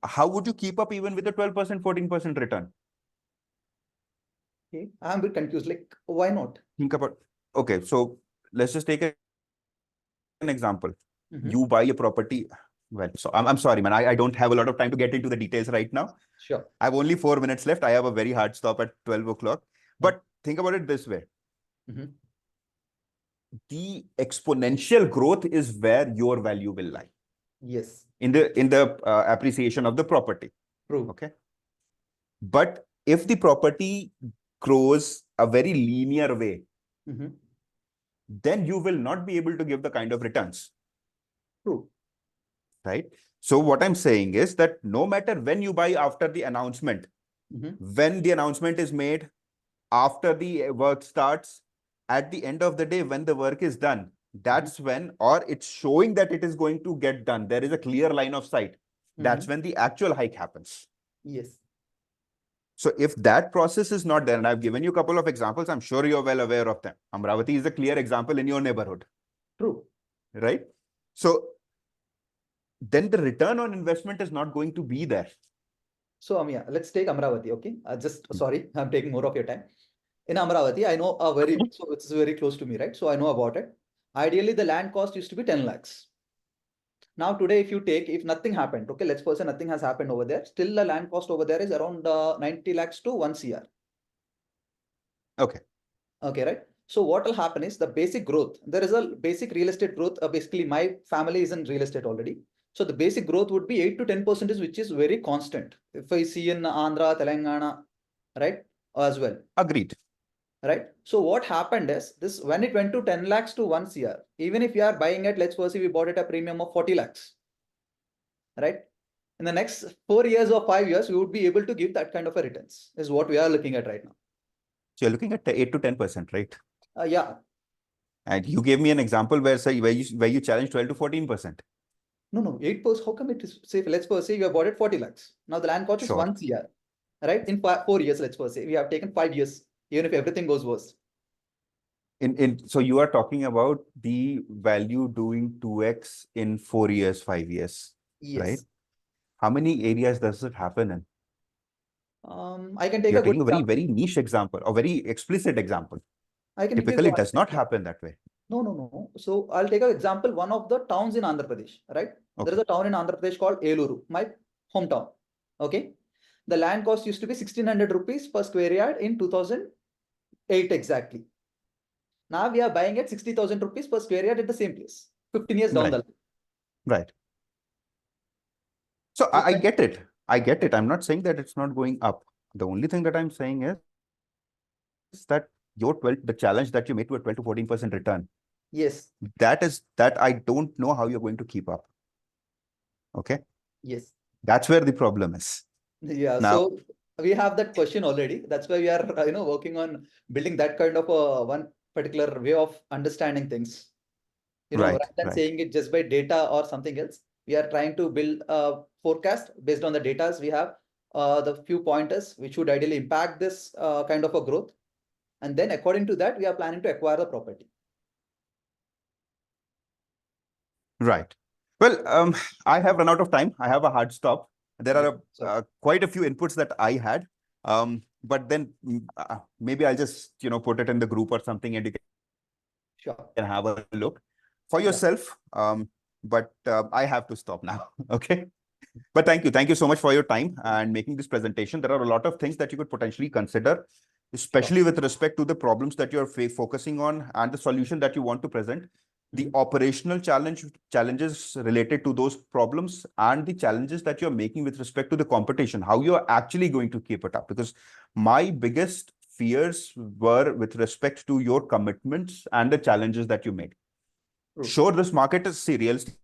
how would you keep up even with a 12%, 14% return? Okay. I'm a bit confused. Like, why not? Think about, okay, so let's just take an example. Mhm. You buy a property. Well, so I'm sorry, man. I don't have a lot of time to get into the details right now. Sure. I have only 4 minutes left. I have a very hard stop at 12 o'clock. But think about it this way. Mhm. The exponential growth is where your value will lie. Yes. In the appreciation of the property. True. Okay. But if the property grows a very linear way, then you will not be able to give the kind of returns. True. Right? So what I'm saying is that no matter when you buy after the announcement, when the announcement is made, after the work starts, at the end of the day, when the work is done, that's when, or it's showing that it is going to get done, there is a clear line of sight. That's when the actual hike happens. Yes. So if that process is not there, and I've given you a couple of examples, I'm sure you're well aware of them. Amravati is a clear example in your neighborhood. True. Right? So then the return on investment is not going to be there. So, Amiya, let's take Amravati, okay? Sorry, I'm taking more of your time. In Amravati, I know so it's very close to me, right? So I know about it. Ideally, the land cost used to be 10 lakhs. Now, today, if nothing happened, okay, let's suppose nothing has happened over there, still the land cost over there is around 90 lakhs to 1 CR. Okay. Okay, right? So what will happen is the basic growth. There is a basic real estate growth. Basically, my family is in real estate already. So the basic growth would be 8 to 10%, which is very constant. If I see in Andhra, Telangana, right? As well. Agreed. right? So what happened is this, when it went to 10 lakhs to 1 CR, even if you are buying it, let's suppose we bought it at a premium of 40 lakhs, right? In the next 4 years or 5 years, we would be able to give that kind of a returns is what we are looking at right now. So you're looking at 8 to 10%, right? Yeah. And you gave me an example where say where you challenge 12 to 14%. No, 8%. How come it is safe? Let's suppose say you have bought it 40 lakhs. Now the land cost is Sure. 1 CR, right? In 4 years, let's suppose say we have taken 5 years, even if everything goes worse. So you are talking about the value doing 2x in 4 years, 5 years, Yes. right? How many areas does it happen in? I can take You're a good taking a very, example. very niche example, a very explicit example. I can give Typically, you it does not happen that way. No. So I'll take an example. One of the towns in Andhra Pradesh, right? There is Okay. a town in Andhra Pradesh called Eluru, my hometown. Okay. The land cost used to be 1,600 rupees per square yard in 2008 exactly. Now we are buying at 60,000 rupees per square yard at the same place, 15 years down the line. Right. So I get it. I get it. I'm not saying that it's not going up. The only thing that I'm saying is that the challenge that you made to a 12 to 14% return. Yes. That I don't know how you're going to keep up. Okay. Yes. That's where the problem is. Yeah. Now, So we have that question already. That's why we are, working on building that kind of one particular way of understanding things. Rather than saying it just by data or something else, we are trying to build a forecast based on the data we have, the few pointers which would ideally impact this kind of a growth. And then according to that, we are planning to acquire the property. right. Well, I have run out of time. I have a hard stop. There are quite a few inputs that I had. But then maybe I'll just, put it in the group or something and you can have a look for yourself. But I have to stop now. Okay. But thank you. Thank you so much for your time and making this presentation. There are a lot of things that you could potentially consider, especially with respect to the problems that you're focusing on and the solution that you want to present. The operational challenges related to those problems and the challenges that you're making with respect to the competition, how you're actually going to keep it up. Because my biggest fears were with respect to your commitments and the challenges that you made. Sure, this market is real estate.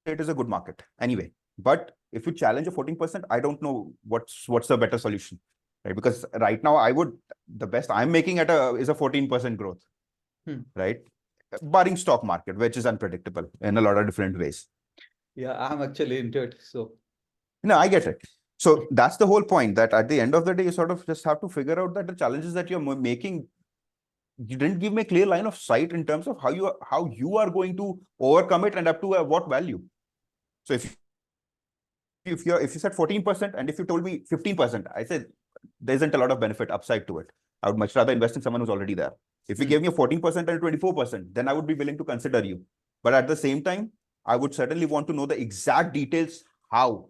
It is a good market anyway. But if you challenge a 14%, I don't know what's the better solution, right? Because right now the best I'm making is a 14% growth, right? Barring stock market, which is unpredictable in a lot of different ways. Yeah, I'm actually into it. So no, I get it. So that's the whole point, that at the end of the day, you sort of just have to figure out that the challenges that you're making, you didn't give me a clear line of sight in terms of how you are going to overcome it and up to what value. So if you said 14% and if you told me 15%, I said there isn't a lot of benefit upside to it. I would much rather invest in someone who's already there. If you gave me a 14% and 24%, then I would be willing to consider you. But at the same time, I would certainly want to know the exact details, how,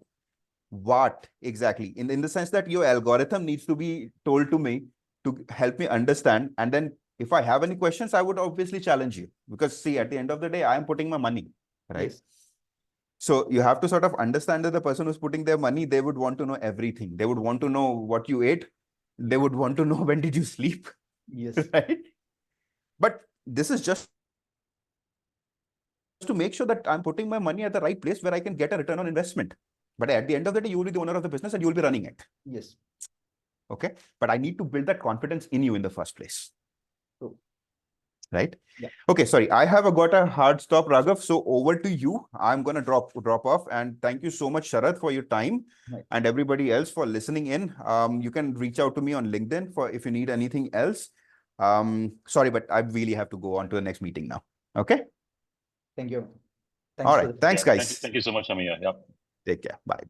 what exactly, in the sense that your algorithm needs to be told to me to help me understand. And then if I have any questions, I would obviously challenge you, because see, at the end of the day, I am putting my money, right? Yes. So you have to sort of understand that the person who's putting their money, they would want to know everything. They would want to know what you ate. They would want to know when did you sleep. Yes. Right? But this is just to make sure that I'm putting my money at the right place where I can get a return on investment. But at the end of the day, you will be the owner of the business and you will be running it. Yes. Okay. But I need to build that confidence in you in the first place. True. Right? Yeah. Okay, sorry. I have got a hard stop, Raghav. So over to you. I'm going to drop off. And thank you so much, Sarath, for your time, and everybody else for listening in. You can reach out to me on LinkedIn if you need anything else. Sorry, but I really have to go on to the next meeting now. Okay. Thank you. All right. Thanks, guys. Thank you so much, Amiya. Yeah. Take care. Bye.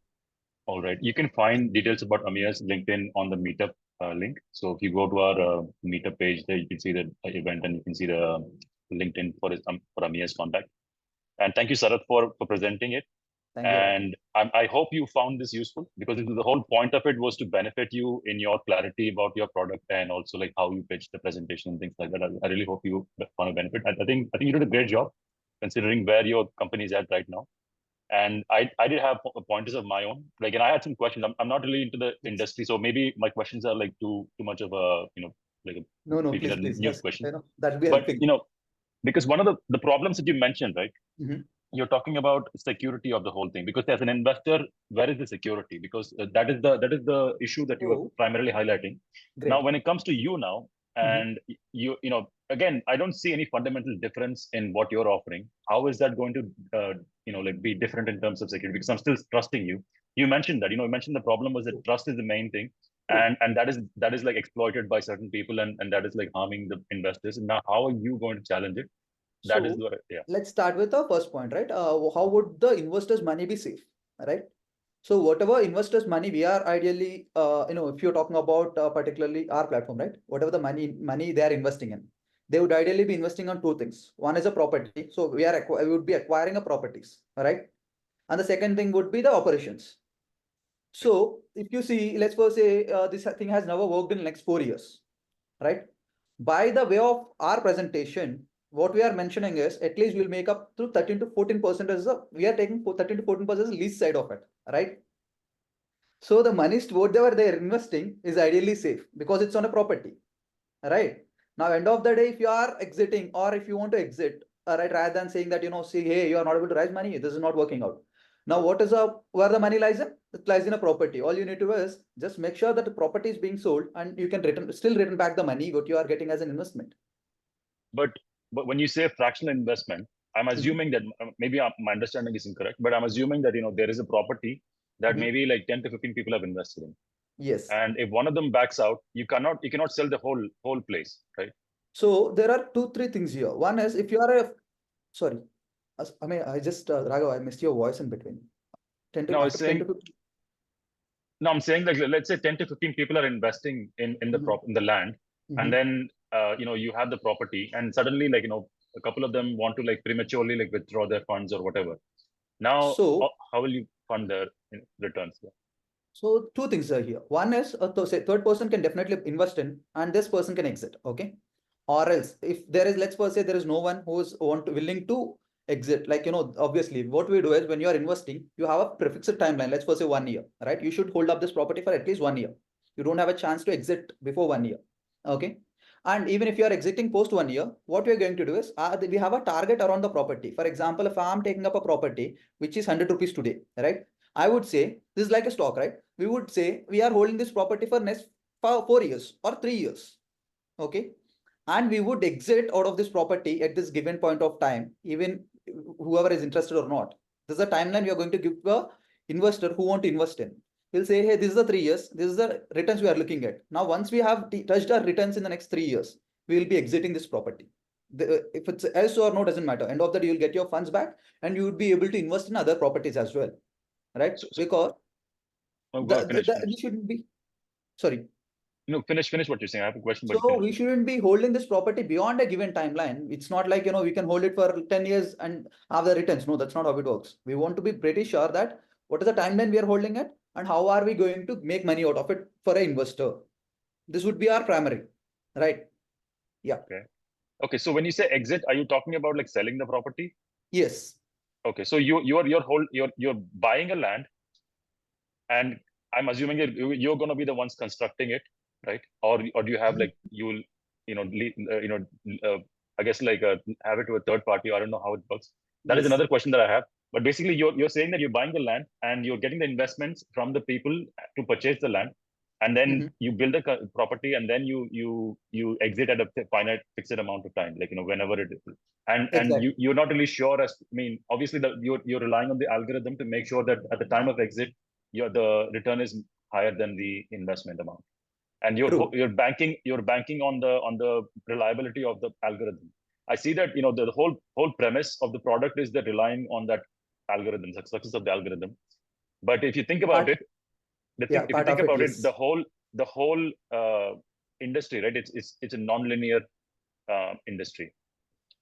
All right. You can find details about Amiya's LinkedIn on the meetup link. So if you go to our meetup page there, you can see the event and you can see the LinkedIn for Amiya's contact. And thank you, Sarath, for presenting it. Thank you. And I hope you found this useful, because the whole point of it was to benefit you in your clarity about your product and also like how you pitch the presentation and things like that. I really hope you found a benefit. I think you did a great job considering where your company is at right now. And I did have pointers of my own. Like, and I had some questions. I'm not really into the industry, so maybe my questions are like too much of a like a No, completely please, new yes, question. that will be But helping. because one of the problems that you mentioned, right? Mhm. You're talking about security of the whole thing, because as an investor, where is the security? Because that is the issue that you are Oh, primarily highlighting. Now, great. when it comes to you now, Mhm. and again, I don't see any fundamental difference in what you're offering. How is that going to like be different in terms of security? Because I'm still trusting you. You mentioned that, you mentioned the problem was that True. trust is the main thing, True. and that is like exploited by certain people, and that is like harming the investors. And now, how are you going to challenge it? That is So what, yeah. let's start with the first point, right? How would the investors' money be safe, right? So whatever investors' money we are ideally, if you're talking about particularly our platform, right? Whatever the money they are investing in, they would ideally be investing on two things. One is a property, so we would be acquiring a properties, right? And the second thing would be the operations. So if you see, let's first say this thing has never worked in next 4 years, right? By the way of our presentation, what we are mentioning is at least we'll make up to 13 to 14% as we are taking 13 to 14% as lease side of it, right? So the money whatever they are investing is ideally safe because it's on a property, right? Now, end of the day, if you are exiting or if you want to exit, right, rather than saying that, see, hey, you are not able to raise money, this is not working out. Now, where the money lies in? It lies in a property. All you need to do is just make sure that the property is being sold and you can still return back the money what you are getting as an investment. But when you say fractional investment, I'm Mhm. assuming that maybe my understanding is incorrect, but I'm assuming that there is a property that Mhm. maybe like 10 to 15 people have invested in, Yes. and if one of them backs out, you cannot sell the whole place, right? So there are two, three things here. One is if you are sorry, I just, Raghav, I missed your voice in between. 10 to, Now, I was after 10 to saying, 15. no, I'm saying, like, let's say 10 to 15 people are investing in the Mhm. in the land, and Mhm. then you have the property, and suddenly, like, a couple of them want to like prematurely like withdraw their funds or whatever. Now, So how will you fund their returns? So two things are here. One is say third person can definitely invest in, and this person can exit. Okay, or else if there is, let's first say there is no one who is willing to exit. Like obviously, what we do is when you are investing, you have a prefixed timeline. Let's first say 1 year, right? You should hold up this property for at least 1 year. You don't have a chance to exit before 1 year. Okay. And even if you are exiting post 1 year, what we are going to do is we have a target around the property. For example, if I'm taking up a property which is 100 rupees today, right? I would say this is like a stock, right? We would say we are holding this property for next 4 years or 3 years. Okay. And we would exit out of this property at this given point of time, even whoever is interested or not. This is a timeline we are going to give to a investor who want to invest in. We'll say, hey, this is the 3 years, this is the returns we are looking at. Now, once we have touched our returns in the next 3 years, we will be exiting this property. If it's yes or no, doesn't matter. End of the day, you'll get your funds back and you would be able to invest in other properties as well, right? So Because go finish. we shouldn't be, sorry. No, finish what you're saying. I have a question, but you So finish. we shouldn't be holding this property beyond a given timeline. It's not like, we can hold it for 10 years and have the returns. No, that's not how it works. We want to be pretty sure that what is the timeline we are holding it and how are we going to make money out of it for an investor. This would be our primary, right? Yeah. Okay. So when you say exit, are you talking about like selling the property? Yes. Okay. So you're buying a land, and I'm assuming that you're going to be the ones constructing it, right? Or do you have like you'll I guess like have it to a third party? I don't know how it works. That is Yes. another question that I have. But basically, you're saying that you're buying the land and you're getting the investments from the people to purchase the land, and then Mhm. you build a property, and then you exit at a finite fixed amount of time, like whenever it is. And Exactly. you're not really sure as, I mean, obviously you're relying on the algorithm to make sure that at the time of exit the return is higher than the investment amount, and True. you're banking on the reliability of the algorithm. I see that the whole premise of the product is that relying on that algorithm, success of the algorithm. But if you think about Part, it, yeah, if you part think of it, about it, yes. the whole industry, right? It's a non-linear industry.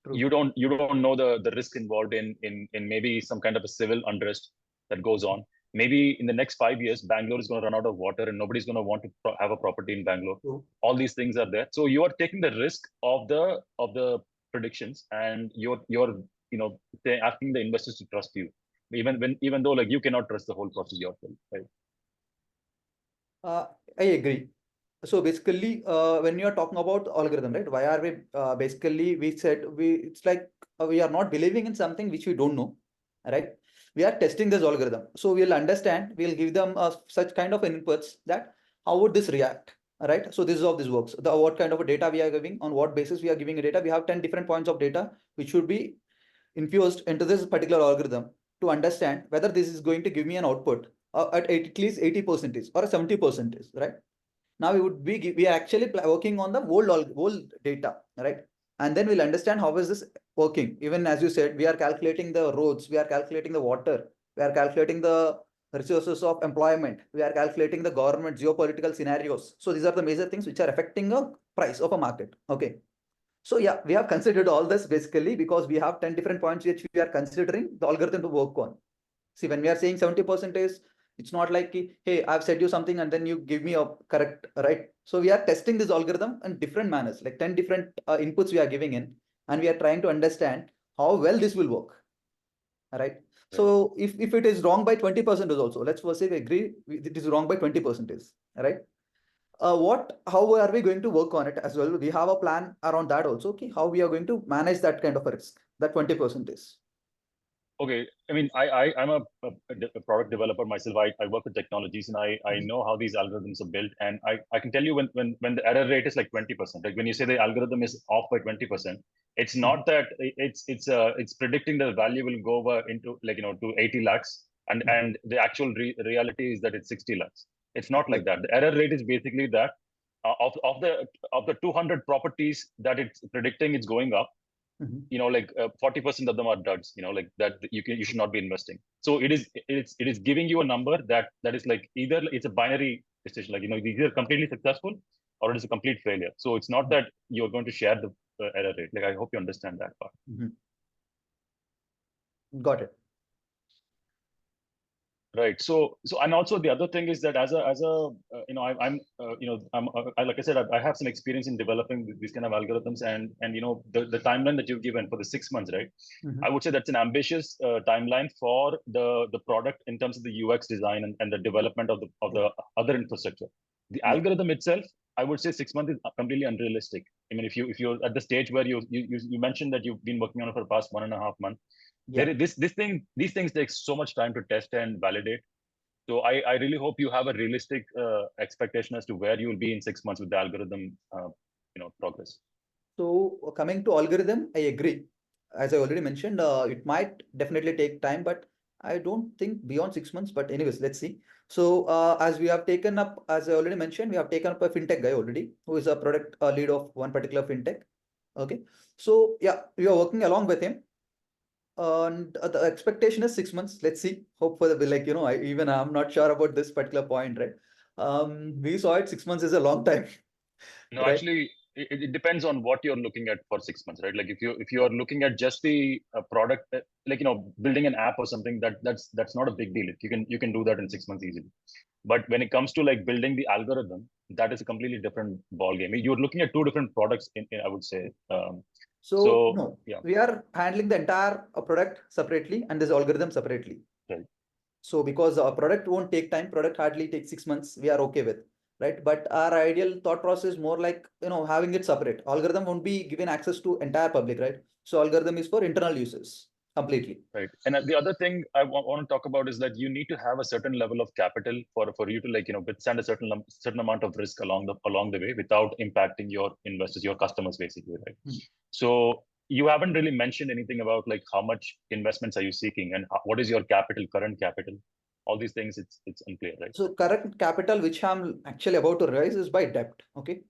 True. You don't know the risk involved in maybe some kind of a civil unrest that goes on. Maybe in the next 5 years, Bangalore is going to run out of water and nobody's going to want to have a property in Bangalore. True. All these things are there, so you are taking the risk of the predictions, and you're asking the investors to trust you, even though like you cannot trust the whole process yourself, right? Uh, I agree. So basically, when you are talking about algorithm, right? Why are we basically we said it's like we are not believing in something which we don't know, right? We are testing this algorithm, so we'll understand. We'll give them such kind of inputs that how would this react, right? So this is how this works. The what kind of a data we are giving, on what basis we are giving a data. We have 10 different points of data which should be infused into this particular algorithm to understand whether this is going to give me an output at least 80% or 70%, right? Now we are actually working on the whole data, right? And then we'll understand how is this working. Even as you said, we are calculating the roads, we are calculating the water, we are calculating the resources of employment, we are calculating the government geopolitical scenarios. So these are the major things which are affecting the price of a market. Okay. So yeah, we have considered all this basically because we have 10 different points which we are considering the algorithm to work on. See, when we are saying 70% is, it's not like, hey, I've said you something and then you give me a correct, right? So we are testing this algorithm in different manners, like 10 different inputs we are giving in, and we are trying to understand how well this will work, right? So if it is wrong by 20% is also, let's first say we agree it is wrong by 20%, right? How are we going to work on it as well? We have a plan around that also. Okay, how we are going to manage that kind of a risk, that 20% is. Okay, I mean, I'm a product developer myself. I work with technologies, and I know how these algorithms are built. And I can tell you when the error rate is like 20%. Like when you say the algorithm is off by 20%, it's not that it's predicting the value will go over into like to 80 lakhs, and the actual reality is that it's 60 lakhs. It's not like that. The error rate is basically that of the 200 properties that it's predicting, it's going up. Like 40% of them are duds, like that you should not be investing. So it is giving you a number that is like either it's a binary decision, like it's either completely successful or it is a complete failure. So it's not that you're going to share the error rate. Like I hope you understand that part. Got it. Right. So and also the other thing is that as a like I said, I have some experience in developing these kind of algorithms, and the timeline that you've given for the 6 months, right? I would say that's an ambitious timeline for the product in terms of the UX design and the development of the other infrastructure. The algorithm itself, I would say 6 months is completely unrealistic. I mean, if you're at the stage where you mentioned that you've been working on it for the past 1.5 months. Yeah. These things take so much time to test and validate. So I really hope you have a realistic expectation as to where you will be in 6 months with the algorithm, progress. So coming to algorithm, I agree. As I already mentioned, it might definitely take time, but I don't think beyond 6 months. But anyways, let's see. So as we have taken up, as I already mentioned, we have taken up a fintech guy already, who is a product lead of one particular fintech. Okay. So yeah, we are working along with him. And the expectation is 6 months. Let's see. Hope for the like I'm not sure about this particular point, right? We saw it 6 months is a long time. No, Right? actually, it depends on what you're looking at for 6 months, right? Like if you're looking at just the product, like building an app or something, that's not a big deal. You can do that in 6 months easily. But when it comes to like building the algorithm, that is a completely different ball game. You're looking at two different products, I would say. So no, yeah. we are handling the entire product separately and this algorithm separately. Right. So because a product won't take time, product hardly takes 6 months, we are okay with, right? But our ideal thought process is more like, having it separate. Algorithm won't be given access to entire public, right? So algorithm is for internal users completely. Right. And the other thing I want to talk about is that you need to have a certain level of capital for you to withstand a certain amount of risk along the way without impacting your investors, your customers, basically, right? So you haven't really mentioned anything about like how much investments are you seeking and what is your current capital? All these things, it's unclear, right? So current capital, which I'm actually about to raise, is by debt. Okay.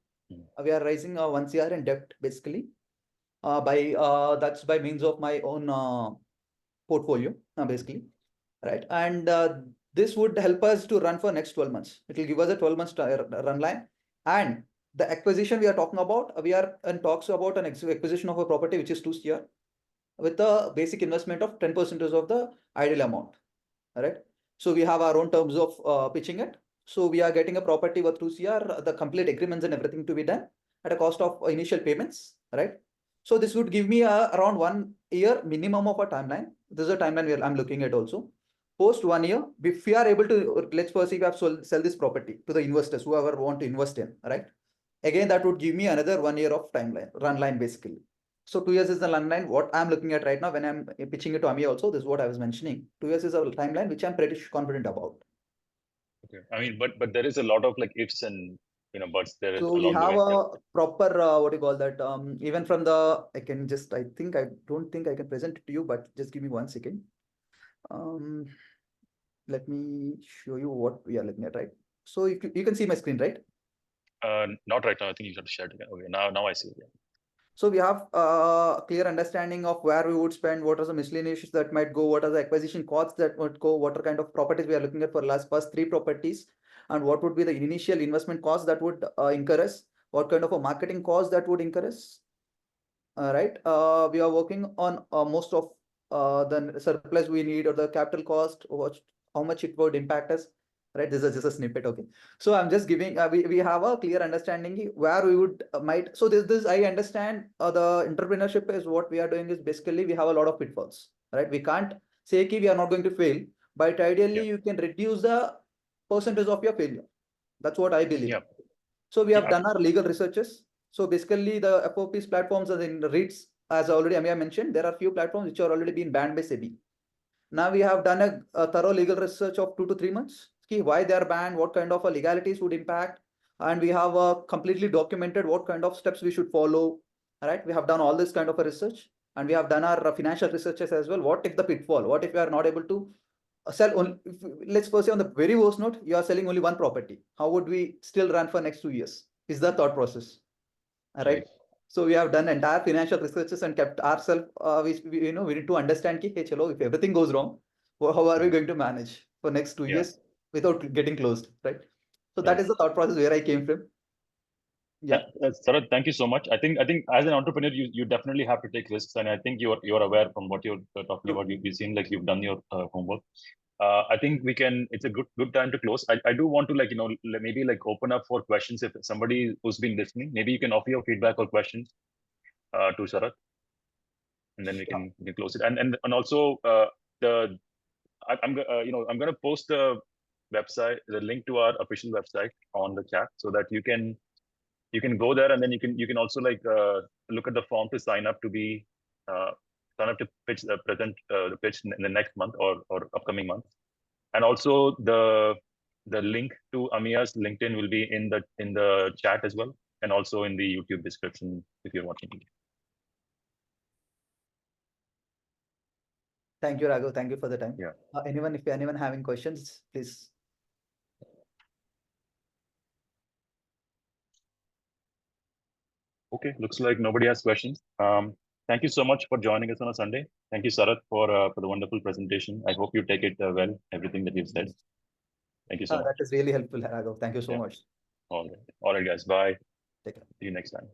We are raising 1 CR in debt basically. That's by means of my own portfolio, basically, right? And this would help us to run for next 12 months. It will give us a 12 months run line. And the acquisition we are talking about, we are in talks about an acquisition of a property which is 2 CR with a basic investment of 10% of the ideal amount, right? So we have our own terms of pitching it. So we are getting a property worth 2 CR, the complete agreements and everything to be done at a cost of initial payments, right? So this would give me around 1 year minimum of a timeline. This is a timeline where I'm looking at also. Post 1 year, if we are able to, let's perceive, have sell this property to the investors, whoever want to invest in, right? Again, that would give me another 1 year of timeline, run line basically. So 2 years is the run line. What I'm looking at right now when I'm pitching it to Amiya also, this is what I was mentioning. 2 years is a timeline which I'm pretty confident about. Okay. I mean, but there is a lot of like ifs and buts there So we along the have way. Yeah. a proper what do you call that? Even from the I don't think I can present it to you, but just give me 1 second. Let me show you what we are looking at, right? So you can see my screen, right? Not right now. I think you have to share it again. Okay, now I see it. Yeah. So we have a clear understanding of where we would spend, what are the miscellaneous that might go, what are the acquisition costs that would go, what are kind of properties we are looking at for first 3 properties, and what would be the initial investment cost that would incur us, what kind of a marketing cost that would incur us. Right. We are working on most of the surplus we need or the capital cost, how much it would impact us. Right. This is just a snippet. Okay. So I'm just giving, we have a clear understanding where we would so this I understand the entrepreneurship is what we are doing is basically we have a lot of pitfalls, right? We can't say we are not going to fail, but ideally you can reduce the percentage of your failure. That's what I believe. Yeah. So we have done our legal researches. So basically the FOP's platforms are in REITs, as already Amiya mentioned, there are few platforms which are already been banned by SEBI. Now we have done a thorough legal research of 2 to 3 months. See why they are banned, what kind of legalities would impact, and we have completely documented what kind of steps we should follow. Right? We have done all this kind of a research, and we have done our financial researches as well. What if the pitfall? What if we are not able to sell only? Let's first say on the very worst note, you are selling only 1 property. How would we still run for next 2 years? Is the thought process. Right? So we have done entire financial researches and kept ourselves, we need to understand ki, hey, chalo, if everything goes wrong, how are we going to manage for next 2 years without getting closed, right? So that is the thought process where I came from. Yeah. Sarath, thank you so much. I think as an entrepreneur, you definitely have to take risks, and I think you're aware from what you're talking about. You seem like you've done your homework. I think it's a good time to close. I do want to maybe open up for questions. If somebody who's been listening, maybe you can offer your feedback or questions to Sarath, and then we can close it. And also I'm going to post the website, the link to our official website on the chat, so that you can go there, and then you can also look at the form to sign up to pitch present the pitch in the next month or upcoming month. And also the link to Amiya's LinkedIn will be in the chat as well, and also in the YouTube description if you're watching it. Thank you, Raghav. Thank you for the time. Yeah. If anyone having questions, please. Okay, looks like nobody has questions. Thank you so much for joining us on a Sunday. Thank you, Sarath, for the wonderful presentation. I hope you take it well, everything that you've said. Thank you so much. That is really helpful, Raghav. Thank you so much. All right, guys. Bye. Take care. See you next time.